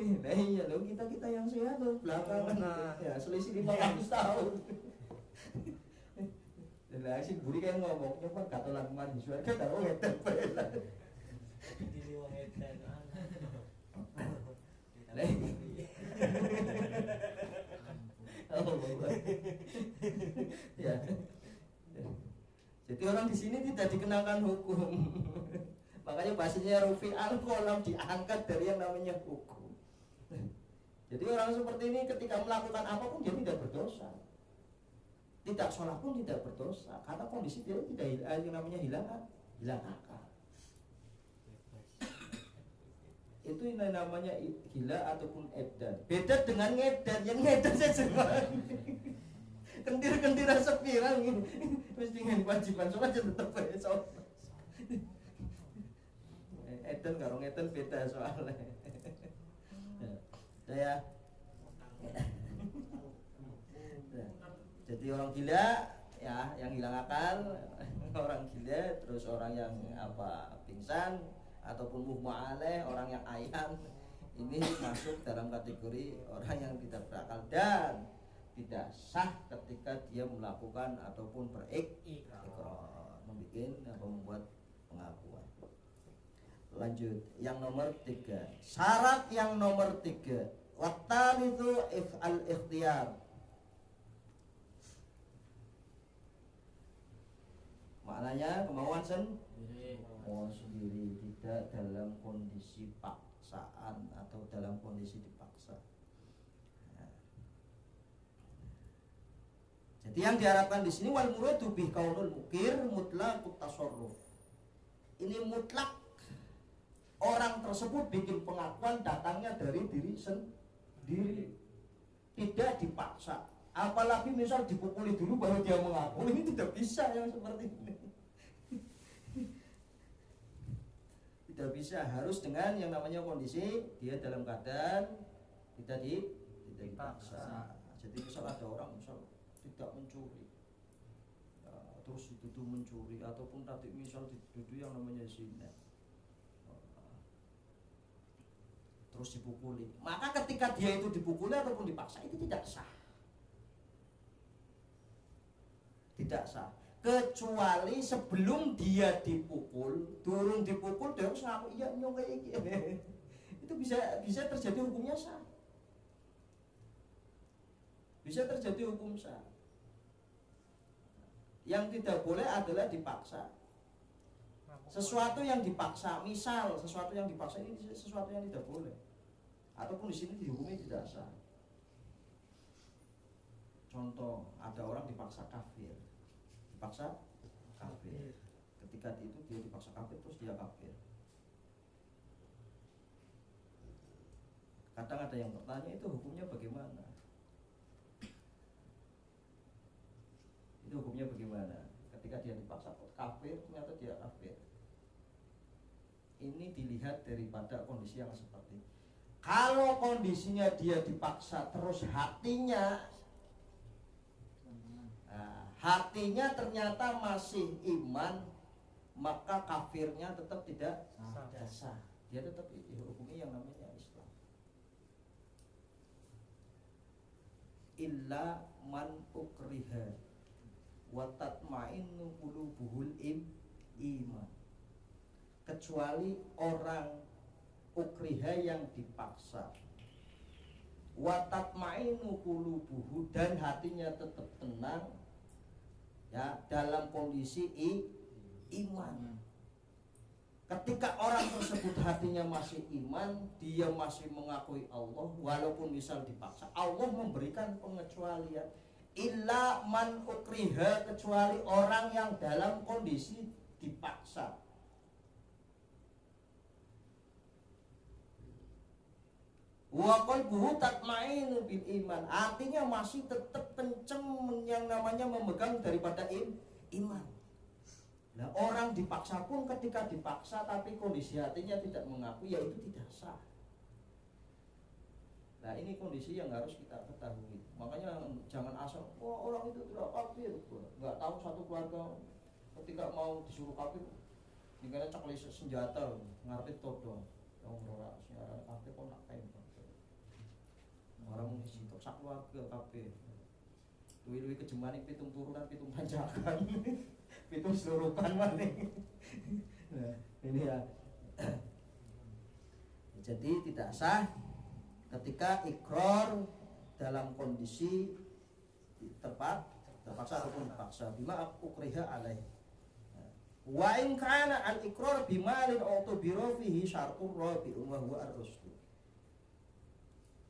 Nah iya loh, kita yang sehat loh belakangan ya selisih 500 tahun. Dan lah si buri kan ngomong nyoba katolan mahasiswa kan tahu ngetel pela. Di wong edan. Ya. Jadi orang di sini tidak dikenakan hukum. Makanya bahasanya rufi al-qalam, diangkat dari yang namanya hukum. Jadi orang seperti ini ketika melakukan apapun dia tidak berdosa. Tidak sholat pun tidak berdosa karena kondisi dia tidak yang namanya hilang akal. Itu namanya gila ataupun edan. Beda dengan ngedan, yang ngedan saja kentir sepirang ini. Mesti dengan kewajiban sholat tetap baik sholat. Edan karo ngedan beda soalnya. Ya. Jadi orang gila ya yang hilang akal, orang gila, terus orang yang pingsan ataupun mughma alaih, orang yang ayan, ini masuk dalam kategori orang yang tidak berakal dan tidak sah ketika dia melakukan ataupun berikrar, membuat pengakuan. Lanjut, yang nomor 3. Syarat yang nomor 3. Waktu itu al-ikhtiyar. Maknanya kemauan sendiri, tidak dalam kondisi paksaan atau dalam kondisi dipaksa. Jadi yang diharapkan di sini wal muradu bi kaunul mukir mutlaqut tasarruf. Ini mutlak orang tersebut bikin pengakuan datangnya dari diri sendiri, tidak dipaksa. Apalagi misal dipukuli dulu baru dia mengaku, ini tidak bisa yang seperti ini. Tidak bisa, harus dengan yang namanya kondisi dia dalam keadaan tidak dipaksa. Jadi misal ada orang misal tidak mencuri, ya, terus dituduh mencuri ataupun tadi misal dituduh yang namanya zina, terus dipukuli, maka ketika dia itu dipukuli ataupun dipaksa itu tidak sah. Tidak sah kecuali sebelum dia dipukul, turun dipukul dia harus ngaku iya nyong kayak gini. Itu bisa terjadi hukumnya sah. Bisa terjadi hukum sah. Yang tidak boleh adalah dipaksa. Sesuatu yang dipaksa, misal sesuatu yang dipaksa ini sesuatu yang tidak boleh, ataupun di sini dihukumi tidak sah. Contoh, ada orang dipaksa kafir. Ketika itu dia dipaksa kafir terus dia kafir. kadang ada yang bertanya itu hukumnya bagaimana? Itu hukumnya bagaimana? Ketika dia dipaksa kafir, ternyata dia kafir. Ini dilihat daripada kondisi yang seperti. Kalau kondisinya dia dipaksa terus hatinya ternyata masih iman, maka kafirnya tetap tidak sah. Dia tetap hukumnya yang namanya Islam. Illa man ukriha wa tatma'innu qulubuhul iman. Kecuali orang ukriha yang dipaksa, wa tatma'innu qulubuhu, dan hatinya tetap tenang ya dalam kondisi iman. Ketika orang tersebut hatinya masih iman, dia masih mengakui Allah, walaupun misal dipaksa, Allah memberikan pengecualian. Illa man ukriha, kecuali orang yang dalam kondisi dipaksa. Wa qalbuhu tatma'innu bil iman, artinya masih tetap kenceng yang namanya memegang daripada iman. Nah, orang dipaksa pun ketika dipaksa tapi kondisi hatinya tidak mengakui, ya itu tidak sah. Nah, ini kondisi yang harus kita ketahui. Makanya jangan asal orang itu tidak kafir, nggak tahu satu keluarga ketika mau disuruh kafir tinggalnya ceklis senjata ngarep todong yang ora senjata kafir kok nak kain orang mesti sak keluarga kafir. Luwi-luwi kejemane pitung turunan pitung tanjakan pitung seluruhan maning. Nah, ini ya. Jadi tidak sah ketika ikrar dalam kondisi terpaksa ataupun dipaksa, bima ukriha alaih. Wa in kana al ikrar bimalin utubira fihi syartur rabi'un wa huwa ar-rusdu.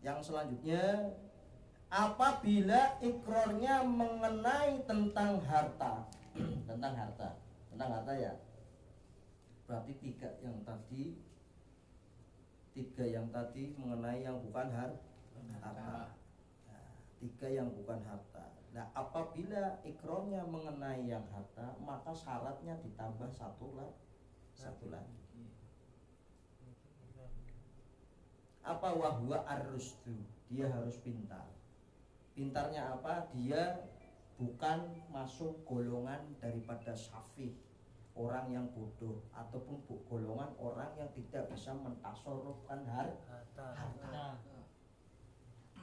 Yang selanjutnya, apabila ikrarnya mengenai tentang harta, tentang harta ya. Berarti tiga yang tadi mengenai yang bukan harta. Nah, tiga yang bukan harta. Nah, apabila ikrarnya mengenai yang harta, maka syaratnya ditambah satu lagi. Apa? Wahwa ar-rusdu, dia harus pintar. Pintarnya apa? Dia bukan masuk golongan daripada safih, orang yang bodoh, ataupun golongan orang yang tidak bisa mentasarrufkan harta.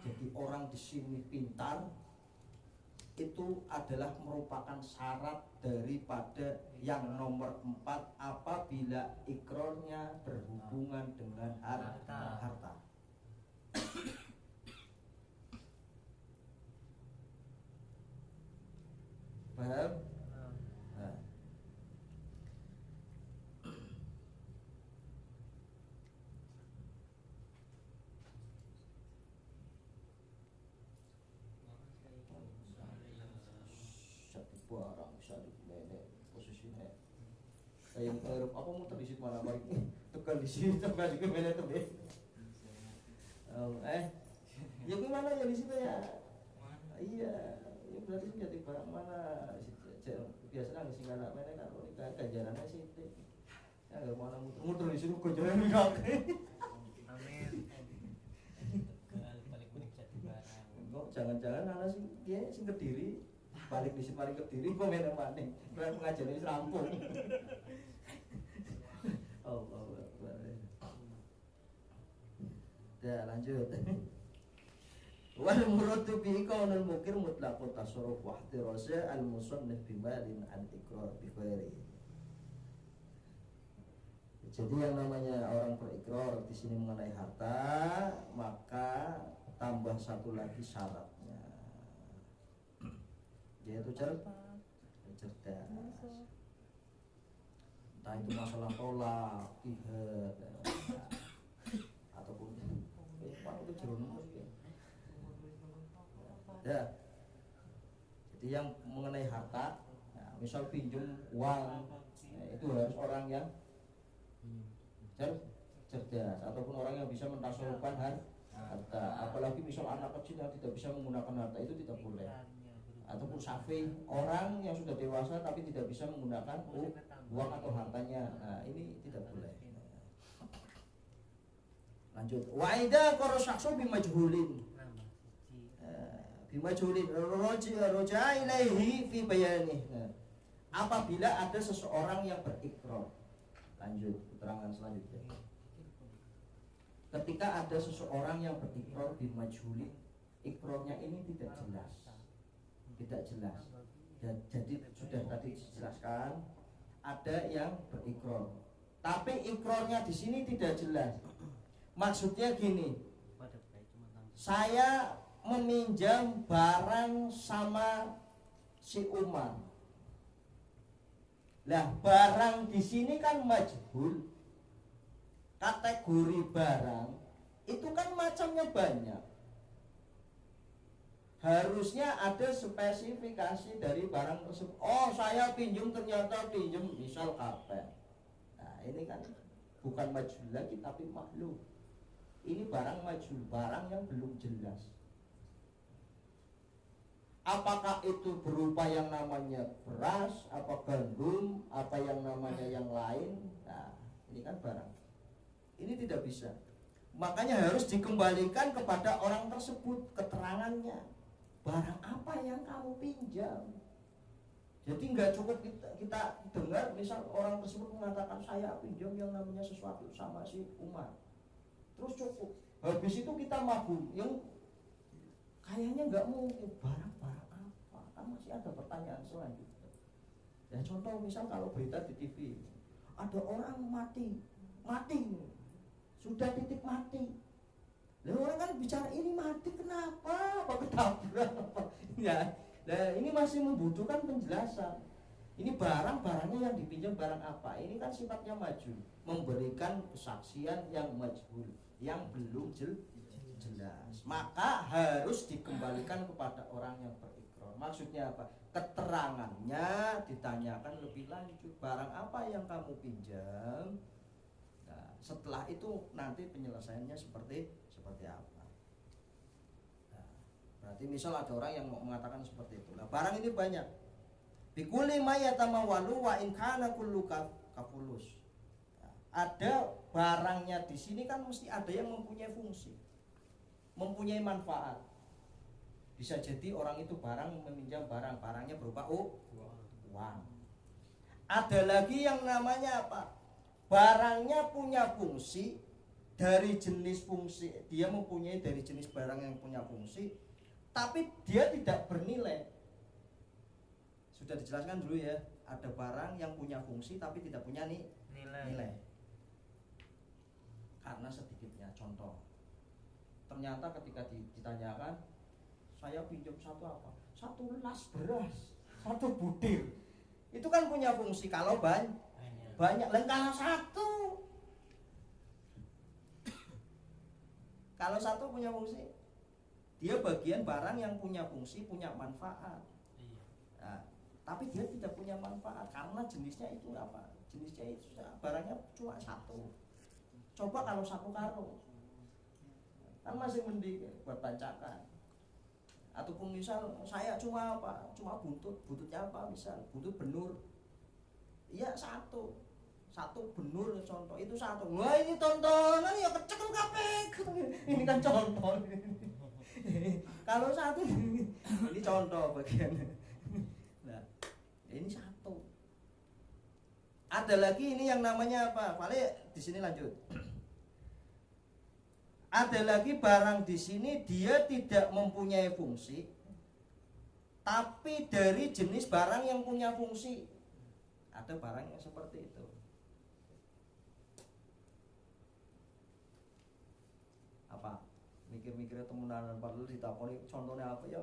Jadi orang di sini pintar itu adalah merupakan syarat daripada yang nomor 4 apabila ikrarnya berhubungan dengan harta. Paham? Nah. Barang syarif nenek posisinya kayak Eropa apa muter di situ mana balik tekan di sini tekan juga nenek tuh ya gimana ya di situ ya iya ya berarti jadi barang mana biasa nggak sih anak nenek kan ini kajarannya sih ya nggak mana muter di situ kajaran nggak amin balik jadi barang kok jangan-jangan anak sih dia sing Kediri balik di paling Kediri kok main maning pengajaran rampung. Allah Akbar. Ya lanjut. Wal muradu bi qaulul mukir mutlaqut tasarruf wa ihtirasa al musannif bi malin an iqrar bi ghairi. Jadi yang namanya orang berikrar di sini mengenai harta, maka tambah satu lagi syaratnya. Yaitu cerdas, entah itu masalah tolak, jihad, ataupun itu jerono ya. Jadi yang mengenai harta, nah, misal pinjam uang, itu harus orang yang cerdas ataupun orang yang bisa mentasarrufkan harta. Apalagi misal anak kecil yang tidak bisa menggunakan harta itu tidak boleh. Ataupun safi, orang yang sudah dewasa tapi tidak bisa menggunakan uang atau hartanya, nah ini tidak boleh. Lanjut. Wa idza qara syakhsu bimajhulin. Bimajhulin roja ilaihi fi bayanih. Apabila ada seseorang yang berikrar. Lanjut keterangan selanjutnya. Ketika ada seseorang yang berikrar bimajhulin, ikrarnya ini tidak jelas. Tidak jelas. Jadi sudah tadi dijelaskan ada yang berikrar. Tapi ikrarnya di sini tidak jelas. Maksudnya gini, saya meminjam barang sama si Umar. Lah barang di sini kan majhul. Kategori barang itu kan macamnya banyak. Harusnya ada spesifikasi dari barang tersebut. Oh, saya pinjam ternyata pinjam misal karpet. Nah, ini kan bukan majhul lagi tapi maklum. Ini barang majhul, barang yang belum jelas. Apakah itu berupa yang namanya beras, apa gandum, apa yang namanya yang lain. Nah, ini kan barang. Ini tidak bisa. Makanya harus dikembalikan kepada orang tersebut keterangannya. Barang apa yang kamu pinjam? Jadi nggak cukup kita dengar misal orang tersebut mengatakan saya pinjam yang namanya sesuatu sama si Umar. Terus cukup. Habis itu kita mabuk, yang kayaknya nggak mungkin barang-barang apa? Kan masih ada pertanyaan selanjutnya. Ya contoh misal kalau berita di TV, ada orang mati, sudah titik mati. Lalu orang kan bicara ini mati kenapa? Apa ketabrak apa? Ya, nah ini masih membutuhkan penjelasan. Ini barang-barangnya yang dipinjam barang apa? Ini kan sifatnya majhul, memberikan kesaksian yang majhul, yang belum jelas. Maka harus dikembalikan kepada orang yang berikrar. Maksudnya apa? Keterangannya ditanyakan lebih lanjut. Barang apa yang kamu pinjam? Nah, setelah itu nanti penyelesaiannya seperti apa? Nah, berarti misal ada orang yang mengatakan seperti itu. Nah, barang ini banyak. Bikuli mayatamawalu wa in kana kullu kafulus. Ada barangnya di sini kan mesti ada yang mempunyai fungsi, mempunyai manfaat. Bisa jadi orang itu barang meminjam barangnya berupa uang. Ada lagi yang namanya apa? Barangnya punya fungsi, dari jenis fungsi dia mempunyai dari jenis barang yang punya fungsi, tapi dia tidak bernilai. Sudah dijelaskan dulu ya, ada barang yang punya fungsi tapi tidak punya nilai. Karena sedikitnya contoh. Ternyata ketika ditanyakan, saya pinjam satu apa? Satu las beras, satu butir. Itu kan punya fungsi kalau banyak. Kalau satu punya fungsi, dia bagian barang yang punya fungsi, punya manfaat. Nah, tapi dia tidak punya manfaat karena jenisnya itu apa? Jenisnya itu barangnya cuma satu. Coba kalau satu karung, kan masih mending buat bancakan. Ataupun misal saya cuma apa? Cuma buntutnya apa? Misal buntut benur. Iya satu benur contoh itu satu. Wah ini tontonan ya kecekel kabeh. Ini kan contoh. Kalau satu ini contoh bagian. Nah, ini satu. Ada lagi ini yang namanya apa? Paling di sini lanjut. Ada lagi barang di sini dia tidak mempunyai fungsi, tapi dari jenis barang yang punya fungsi. Ada barang yang seperti itu. Apa? Mikir-mikirnya temenan padahal ditakoni contohnya apa ya?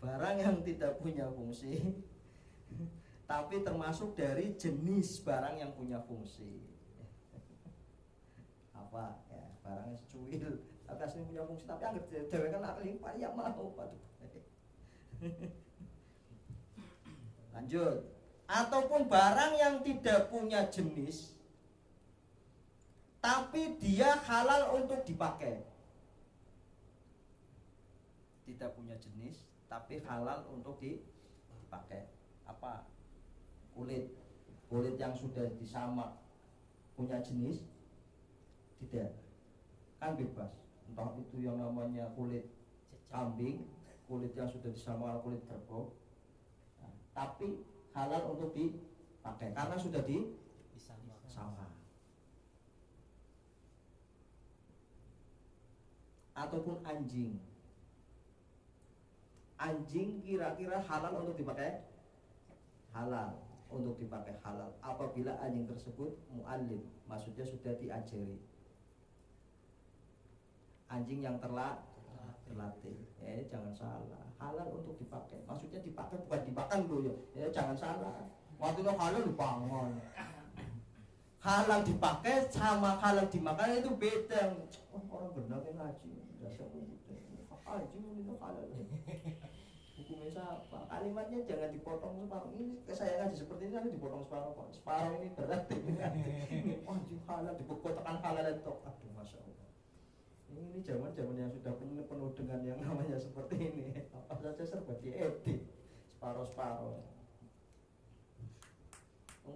Barang yang tidak punya fungsi tapi termasuk dari jenis barang yang punya fungsi. Apa ya, barangnya secuil atasnya punya fungsi tapi anggap dewe kan limpah ya mau. Lanjut. ataupun barang yang tidak punya jenis tapi dia halal untuk dipakai. Tidak punya jenis tapi halal untuk dipakai. Apa? Kulit yang sudah disamak punya jenis? Tidak. Kan bebas. Entah itu yang namanya kulit kambing, kulit yang sudah disamak kulit kerbau. Nah, tapi halal untuk dipakai karena sudah disamak. Ataupun anjing kira-kira halal untuk dipakai? Halal untuk dipakai, halal apabila anjing tersebut mu'allim, maksudnya sudah diajari, anjing yang terlatih. Jangan salah, halal untuk dipakai, maksudnya dipakai bukan dimakan loh ya. Jangan salah, waktu itu halal dipangon, halal dipakai sama halal dimakan itu beda. Orang benar kan haji haji itu halal. Hukumnya apa? Kalimatnya jangan dipotong separuh. Ini saya ngaji seperti ini nanti dipotong separuh. Separuh ini berat. Haji halal dikotakan halal itu. Aduh, masya Allah. Ini zaman yang sudah penuh dengan yang namanya seperti ini. Apa saja serba diedit. Separuh.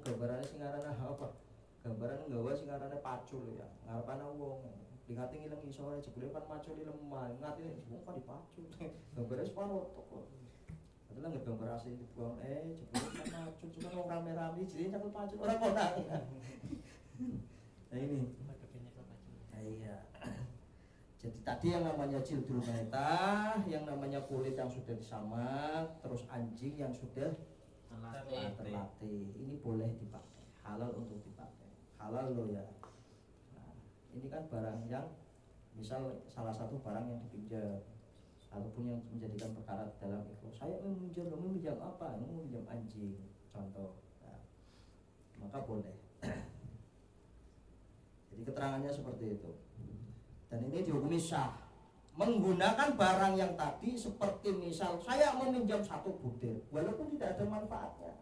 Gambarannya singarannya apa? Gambaran nggawa singarannya pacul ya. Ngarepane wong. Dikati ngilang iso ae jebule kan macul di lemah. Ngati wong kan dipacul. Gambarnya separuh tok. Adalah ngegambar asli dibuang jebule kan macul cuma wong rame-rame jadi cakul pacul ora konang. Nah ini. Iya. Jadi tadi yang namanya jildul maitah, yang namanya kulit yang sudah disamak, terus anjing yang sudah terlatih. Ini boleh dipakai, halal untuk dipakai, halal loh ya. Nah, ini kan barang yang misal salah satu barang yang dipinjam ataupun yang menjadikan perkara dalam ikhlas. Saya meminjam apa? Meminjam anjing, contoh. Nah, maka boleh. Jadi keterangannya seperti itu. Dan ini dihukumi sah. Menggunakan barang yang tadi seperti misal saya meminjam satu butir walaupun tidak ada manfaatnya,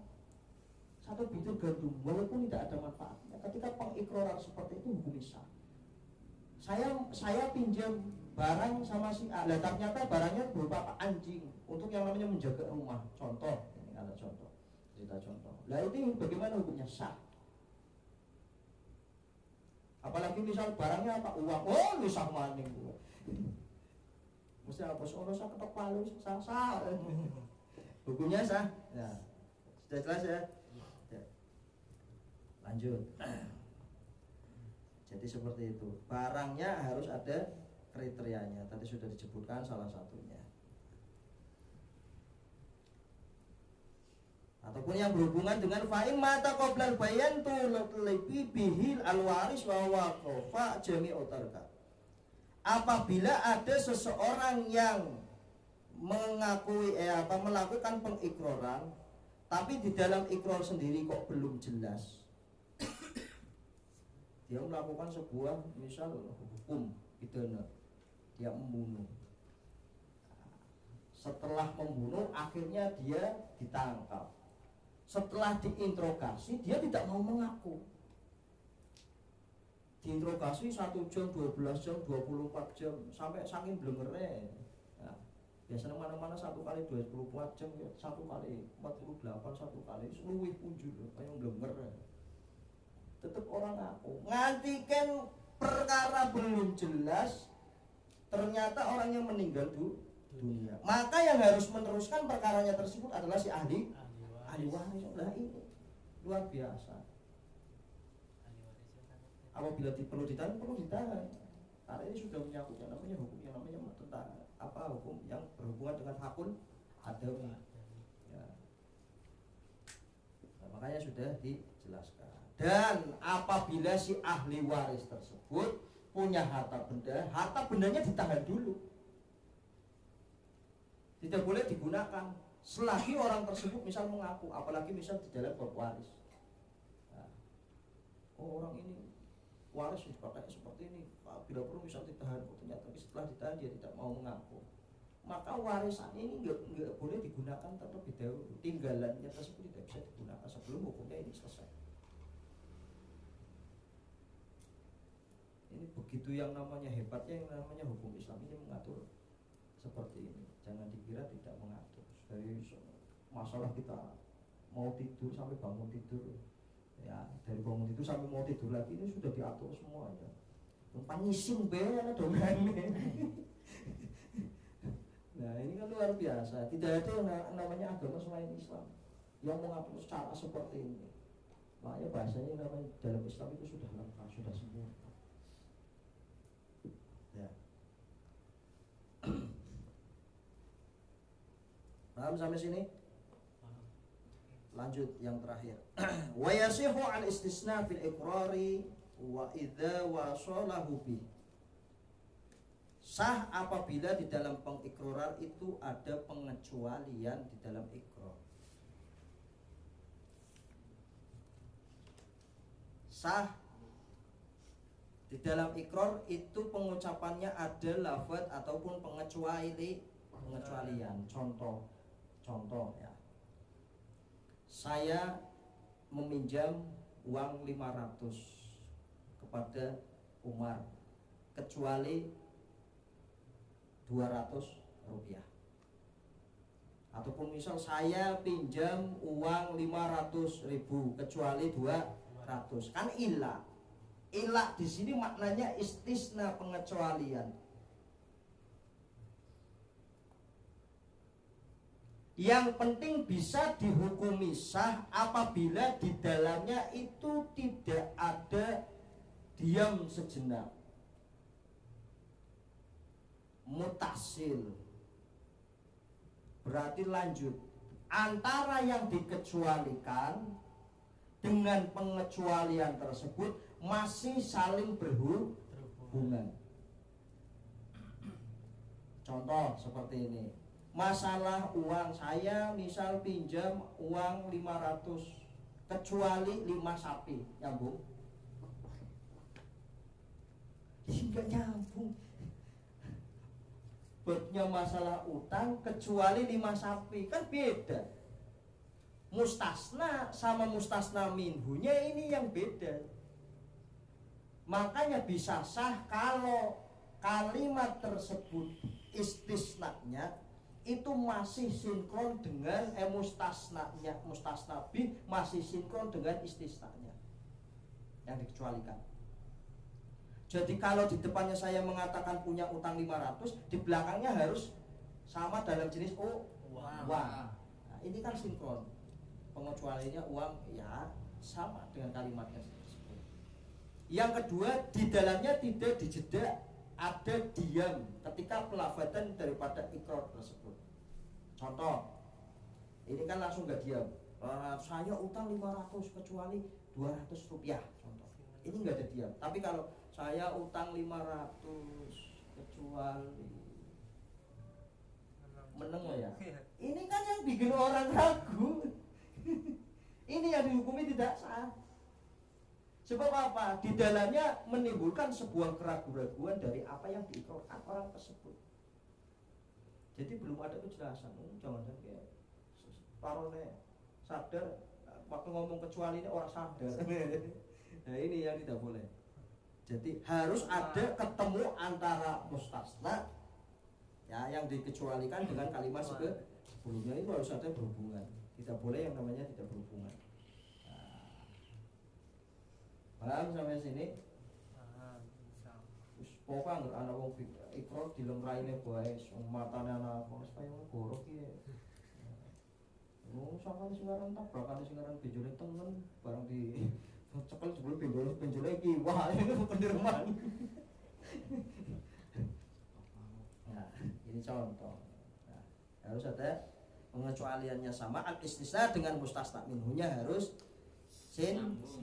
satu butir gandum walaupun tidak ada manfaatnya, ketika pengikraran seperti itu hukum sah. Saya pinjam barang sama si A, ternyata barangnya berupa anjing untuk yang namanya menjaga rumah, contoh, ini ada contoh, cerita contoh. Lah ini bagaimana hukumnya? Sah. Apalagi misal barangnya apa? Uang. Oh, ini sah maning. Mesti apa? Orang sah ketok palu sah. Hukumnya sah. Nah, sudah jelas ya? Ya. Lanjut. Jadi seperti itu. Barangnya harus ada kriterianya. Tadi sudah disebutkan salah satunya. Ataupun yang berhubungan dengan fa'im mata qoblal bayan tu lebih bihil alwaris wa waqafa jami'u tarka. Apabila ada seseorang yang melakukan pengikraran tapi di dalam ikrar sendiri kok belum jelas, dia melakukan sebuah misal hukum pidana, dia membunuh. Setelah membunuh akhirnya dia ditangkap. Setelah diinterogasi dia tidak mau mengaku. Diinterogasi 1 jam, 12 jam, 24 jam sampai saking blengere. Nah, biasanya mana-mana 1 kali 24 jam, 1 kali 48, 1 kali luwih punjul kayak blengere. Tetap orang ngaku. Nganti kan perkara belum jelas, ternyata orang yang meninggal dunia. Maka yang harus meneruskan perkaranya tersebut adalah si ahli waris. Lah ini luar biasa. Apabila perlu ditahan. Karena ini sudah menyangkut yang namanya hukum, yang namanya tentang hukum yang berhubungan dengan hakul adawi. Ya. Nah, makanya sudah dijelaskan. Dan apabila si ahli waris tersebut punya harta bendanya ditahan dulu. Tidak boleh digunakan selagi orang tersebut misal mengaku, apalagi misal di dalam bab waris. Nah, orang ini waris dipakai seperti ini, bila perlu misal ditahan, ternyata setelah ditahan dia tidak mau mengaku, maka warisan ini nggak boleh digunakan terlebih dahulu. Tinggalannya tersebut tidak bisa digunakan sebelum hukumnya ini selesai. Ini begitu yang namanya hebatnya, yang namanya hukum Islam ini mengatur seperti ini. Jangan dikira tidak mengatur. Dari masalah kita mau tidur sampai bangun tidur, ya dari bangun tidur sampai mau tidur lagi ini sudah diatur semuanya. Pangisin be ana domane. Nah ini kan luar biasa. Tidak ada yang namanya agama selain Islam yang mengatur secara seperti ini. Makanya bahasanya namanya dalam Islam itu sudah lengkap, sudah sempurna. Ya. Paham sampai sini? Lanjut yang terakhir. Wa yasihu al-istisna fil iqrari wa idza wasalahu bih. Sah apabila di dalam pengikrar itu ada pengecualian di dalam ikrar. Sah di dalam ikrar itu pengucapannya ada lafaz ataupun pengecualian. Contoh ya. Saya meminjam uang 500 kepada Umar kecuali 200 rupiah. Ataupun misal saya pinjam uang 500.000 kecuali 200. Kan ilah di sini maknanya istisna, pengecualian. Yang penting bisa dihukumi sah apabila di dalamnya itu tidak ada diam sejenak, mutasil, berarti lanjut antara yang dikecualikan dengan pengecualian tersebut masih saling berhubungan. Contoh seperti ini. Masalah uang, saya misal pinjam uang 500 kecuali 5 sapi, nyambung? Enggak nyambung. Babnya masalah utang kecuali 5 sapi, kan beda. Mustasna sama mustasna minhunya ini yang beda. Makanya bisa sah kalau kalimat tersebut istisnanya itu masih sinkron dengan mustasna bi masih sinkron dengan istisnanya yang dikecualikan. Jadi kalau di depannya saya mengatakan punya utang 500, di belakangnya harus sama dalam jenis uang. Nah, ini kan sinkron. Pengecualiannya uang ya sama dengan kalimatnya tersebut. Yang kedua, di dalamnya tidak dijeda ada diam ketika pelafatan daripada ikrar tersebut. Contoh, ini kan langsung gak diam. Saya utang 500 kecuali 200 rupiah. Contoh, ini gak ada diam. Tapi kalau saya utang 500 kecuali meneng ya. Ini kan yang bikin orang ragu. Ini yang dihukumi tidak sah. Sebab apa? Di dalamnya menimbulkan sebuah keraguan-keraguan dari apa yang diikrarkan orang tersebut. Jadi belum ada kejelasan. Jangan kayak parone sadar waktu ngomong kecuali ini orang sadar. Nah ini yang tidak boleh. Jadi harus ada ketemu antara mustasna ya yang dikecualikan dengan kalimat sebelumnya, itu harus ada berhubungan. Tidak boleh yang namanya tidak berhubungan. Paham sampai sini? Wis pokoknya anggere ana wong ikrar dilengkraine bae, matane ana apa wis kaya wong gorok iki. Wong sampeyan sing aran tabrakan sing aran benjole tengen barang di cekel jebul benjole iki. Wah, ini pendirman. Nah, ini contoh. Nah, harus ada pengecualiannya sama, al-istisna dengan mustasna minhunya harus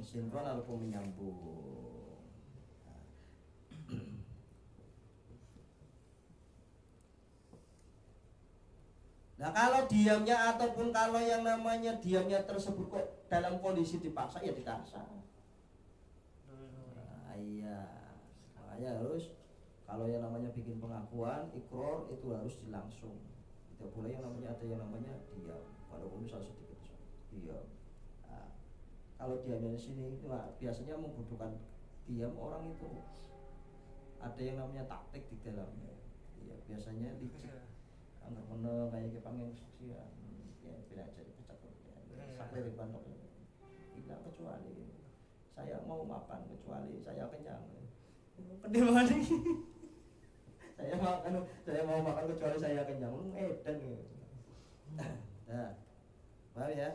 sinkron ataupun menyambung. Nah kalau diamnya ataupun kalau yang namanya diamnya tersebut kok dalam kondisi dipaksa, ya dipaksa. Nah, iya, makanya harus Kalau yang namanya bikin pengakuan, ikrar itu harus langsung. Tidak boleh yang namanya ada yang namanya diam. Walaupun misal sedikit diam. Nah, kalau diamnya di sini itu biasanya membutuhkan diam orang itu. Ada yang namanya taktik di dalamnya. Ya, biasanya licik. Anggap meneng kayak kepanggil saksian. Ya, bila aja dipecah ya. Sampai di bandok. Tidak kecuali saya mau makan, kecuali saya kenyang. Kedemane. Saya mau makan kecuali saya kenyang. Edan gitu. Nah, paham ya?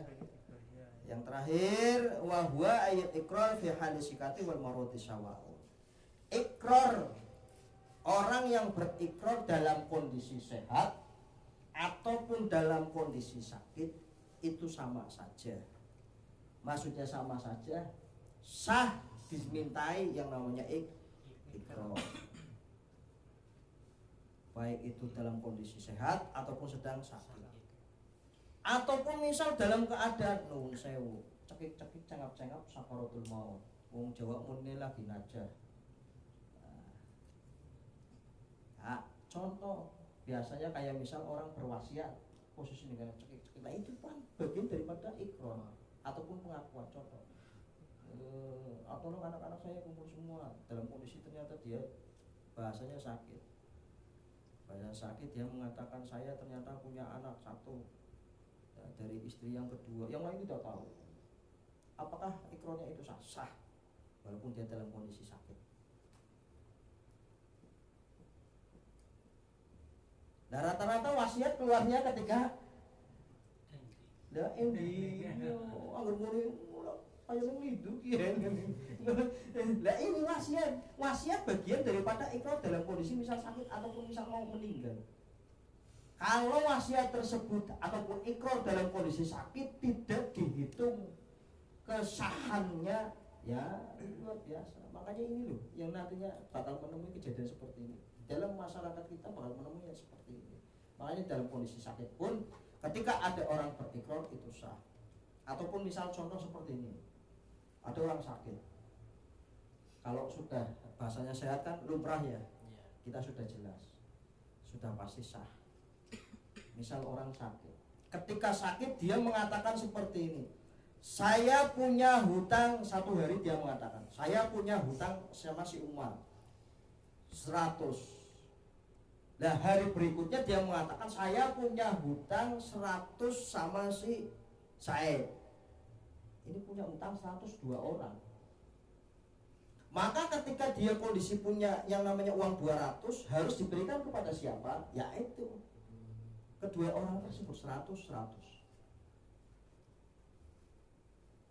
Yang terakhir, wa huwa ayat ikrar fi hadis sikati wal marudi sawa'u. Ikrar, orang yang berikrar dalam kondisi sehat ataupun dalam kondisi sakit itu sama saja. Maksudnya sama saja, sah dimintai yang namanya ikrar. Baik itu dalam kondisi sehat ataupun sedang sakit. Ataupun misal dalam keadaan nun sewu, cekik-cekik cengap-cengap sakaratul maut. Wong Jawa mune lagi najah. Nah, contoh biasanya kayak misal orang berwasiat posisi dengan cekik-cekik. Nah, itu kan bagian daripada ikrar ataupun pengakuan. Contoh. Atau anak-anak saya kumpul semua dalam kondisi ternyata dia bahasanya sakit. Bahasa sakit dia mengatakan saya ternyata punya anak satu ya, dari istri yang kedua, yang lain tidak tahu. Apakah ikrarnya itu sah walaupun dia dalam kondisi sakit? Nah, rata-rata wasiat keluarnya ketika anggar muni ayo ngidu kian. Lah ini wasiat bagian daripada ikrar dalam kondisi misal sakit ataupun misal mau meninggal. Kalau wasiat tersebut ataupun ikrar dalam kondisi sakit tidak dihitung kesahannya, ya luar biasa. Makanya ini loh yang nantinya bakal menemui kejadian seperti ini. Dalam masyarakat kita bakal menemui yang seperti ini. Makanya dalam kondisi sakit pun ketika ada orang berikrar itu sah. Ataupun misal contoh seperti ini. Ada orang sakit. Kalau sudah bahasanya sehat kan lumrah ya. Kita sudah jelas. Sudah pasti sah. Misal orang sakit. Ketika sakit dia mengatakan seperti ini. Saya punya hutang, satu hari dia mengatakan, saya punya hutang sama si Umar 100. Nah hari berikutnya dia mengatakan saya punya hutang 100 sama si Said. Ini punya utang 102 orang. Maka ketika dia kondisi punya yang namanya uang 200 harus diberikan kepada siapa? Yaitu kedua orang tersebut 100.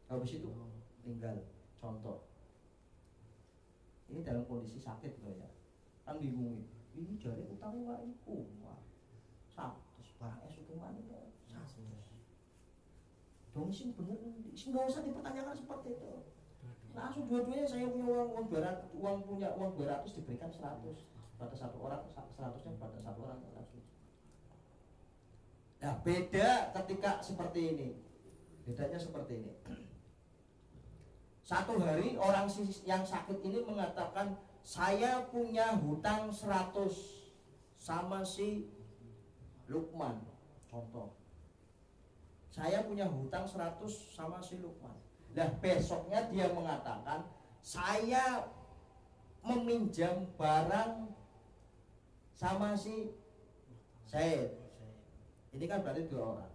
Habis itu tinggal contoh. Ini dalam kondisi sakit loh ya. Kan bingung ini jari utangnya Pak iku. 100 barangnya sukungan itu 100. Dong sing bener sing enggak usah dipertanyakan seperti itu. Langsung dua-duanya saya punya uang 200 diberikan 100 pada satu orang, 100-nya pada satu orang. Nah, beda ketika seperti ini. Bedanya seperti ini. Satu hari orang yang sakit ini mengatakan saya punya hutang 100 sama si Lukman. Contoh. Saya punya hutang 100 sama si Lukman. Nah besoknya dia mengatakan saya meminjam barang sama si Said. Ini kan berarti dua orang.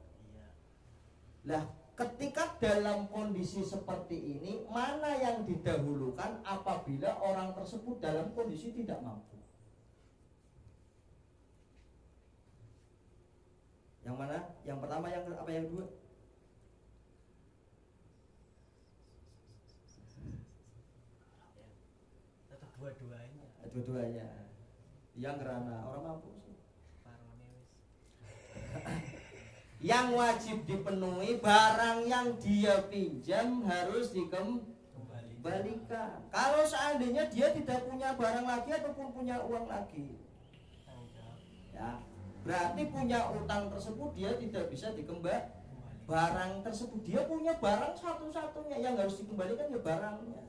Nah ketika dalam kondisi seperti ini, mana yang didahulukan apabila orang tersebut dalam kondisi tidak mampu? Yang mana? Yang pertama, yang apa, yang kedua? Tetap dua-duanya. Dua-duanya. Yang kerana orang mampu sih. Yang wajib dipenuhi barang yang dia pinjam harus dikembalikan. Kalau seandainya dia tidak punya barang lagi ataupun punya uang lagi, ya berarti punya utang tersebut dia tidak bisa dikembalikan. Barang tersebut dia punya barang satu-satunya yang harus dikembalikan ya barangnya.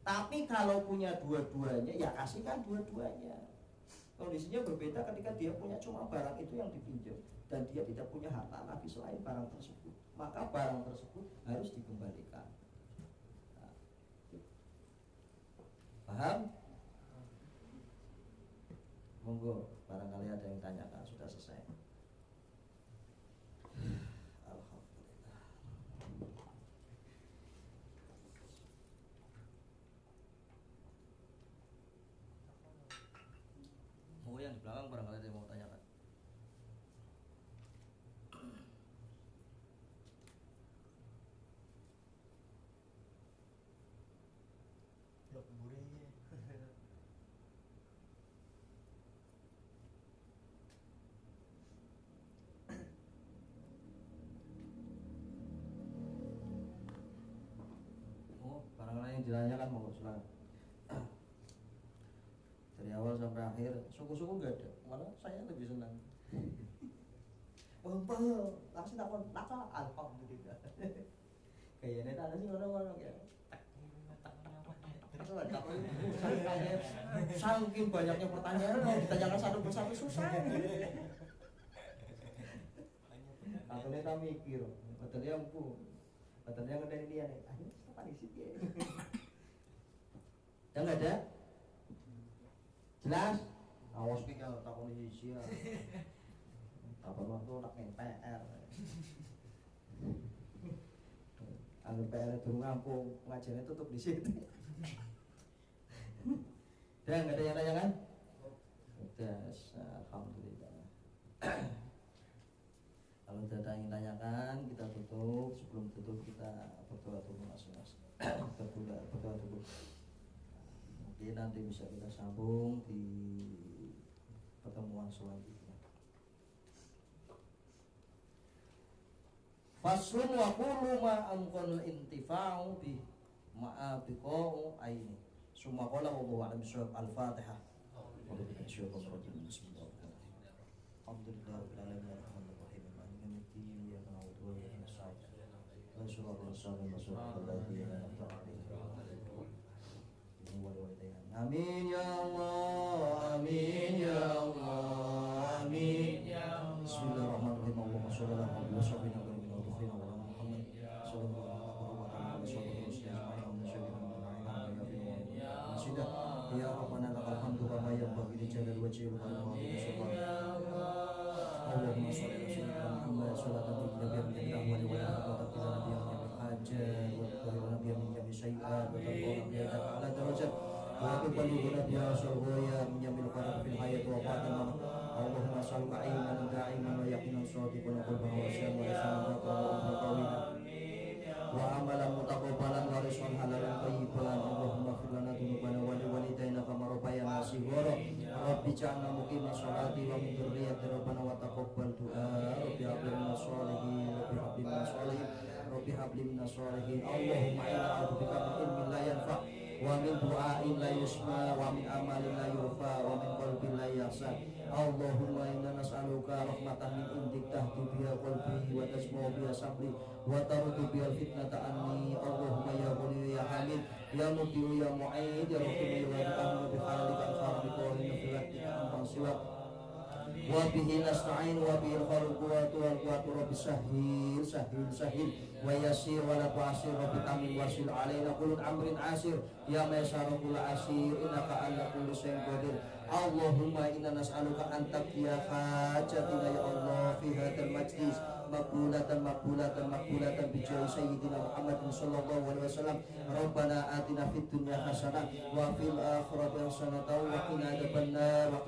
Tapi kalau punya dua-duanya, ya kasihkan dua-duanya. Kondisinya berbeda ketika dia punya cuma barang itu yang dipinjam dan dia tidak punya harta lagi selain barang tersebut, maka barang tersebut harus dikembalikan. Nah, paham? Monggo, barangkali ada yang tanyakan. Sudah selesai. Alhamdulillah. Oh, yang di belakang barangkali ada yang mau tanyakan. Blok buri. Oh, barangkali yang ditanyakan monggo silakan. Dari awal sampai akhir suku-suku nggak ada, malah saya lebih senang. Wah, langsung takon nakal, alhamdulillah. Kayaknya ada sih orang-orang ya. Saking banyaknya pertanyaan yang ditanyakan satu persatu susah. Atau kita mikir, betulnya empuk, betulnya ngedani dia nih. Ayo, apa nih sih dia? Yang nggak ada? Jelas? Awas ki kalau takon isi ya. Apa waktu nak PR. Anggap PR durung rampung, pengajiannya tutup di situ. Dan nggak ada yang nanya kan? Udah, alhamdulillah. Kalau tidak ada yang tanyakan, kita tutup. Sebelum tutup kita berdoa dulu masing-masing. Berdoa dulu. Mungkin nanti bisa kita sambung di pertemuan selanjutnya. Faslun wa qulu ma amqanul intifa'u bi ma'a biqa'u aini. Summa qala Allahu a'lam bishawab. Al-Fatihah. Bismillahirrahmanirrahim. Alhamdulillahirabbil alamin arrahmanirrahim maliki yaumiddin iyyaka na'budu wa iyyaka nasta'in. La ilaha illallah. Amin ya Allah, amin ya Allah, amin ya Allah. Bismillahirrahmanirrahim. Allahumma shalli ala Muhammad wa sallim ala Muhammad sallallahu alaihi wasallam. Ya Rabbana lakal hamdu kama yanbaghi li jalali wajhika wa li Allahumma shalli ala sayyidina Muhammad sallallahu alaihi wasallam bi ahwali wa taqina bi hajat wa qurrana bi min jami syai'at wa taqina bi ala darajat wa tuballighuna bi asraya min jamil qadar fil hayat wa fatimah. Allahumma shalli ala da'iman wa yaqinan shadiqan wa qalban wa syam wa lisanan wa qawilan wa amalan mutaqabbalan wa rizqan halalan thayyiban. Allahumma fir lana dzunubana wa li walidayna kama rabbayana shighara. Rabbi ja'alna muqima sholati wa min dzurriyyati rabbana wa taqabbal du'a. Rabbi habli minas sholihin, Rabbi habli minas sholihin, Rabbi habli minas sholihin. Allahumma inna a'udzubika min ilmin la yanfa' wa min du'ain la yusma wa min amalin la yurfa wa min qalbin la yahsa. Allahumma inna nas'aluka rahmatan min indik tahdi biha qalbi wa tasma'u biha sabri wa tarudu biha fitnata anni. Allahumma ya ghani ya hamid ya muti'u ya mu'aid ya rahim ya rahim bi khalika al-kharbi wa min filatika ampan siwak wa bihi nasta'in wa bihi al-khalqu wa quwwatu rabbi sahil wa yasir wa la tu'asir rabbi tamim wasil alaina kullu amrin asir ya maysara kullu asir innaka ala kulli syai'in qadir. Allahumma inna nas'aluka an taqdiya hajatina ya Allah fi hadzal majlis maqbulatan bi jahi sayyidina Muhammadin sallallahu alaihi wasallam. Rabbana atina fid dunya hasanah wa fil akhirati hasanah wa qina adzabannar wa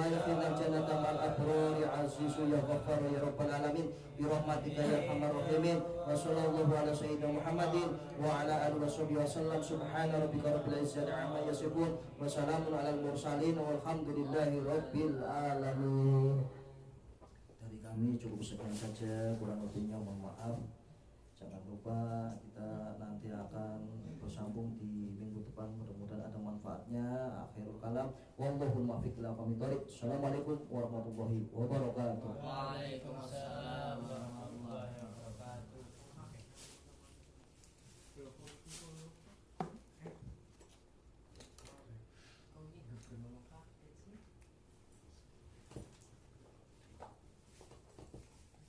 adkhilna jannata ma'al abrar ya azizu ya ghaffar ya rabbal alamin bi rahmatika ya arhamar rahimin. Wa sallallahu ala sayyidina Muhammadin wa ala alihi washabihi wasallam. Subhana rabbika rabbil izzati amma yasifun wa salamun alal mursalin walhamdulillahi rabbil alamin. Dari kami cukup sekian saja, kurang lebihnya mohon maaf. Jangan lupa kita nanti akan bersambung di minggu depan, mudah-mudahan ada manfaatnya. Akhirul kalam, wallahul muwaffiq ila aqwamit thoriq. Assalamualaikum warahmatullahi wabarakatuh.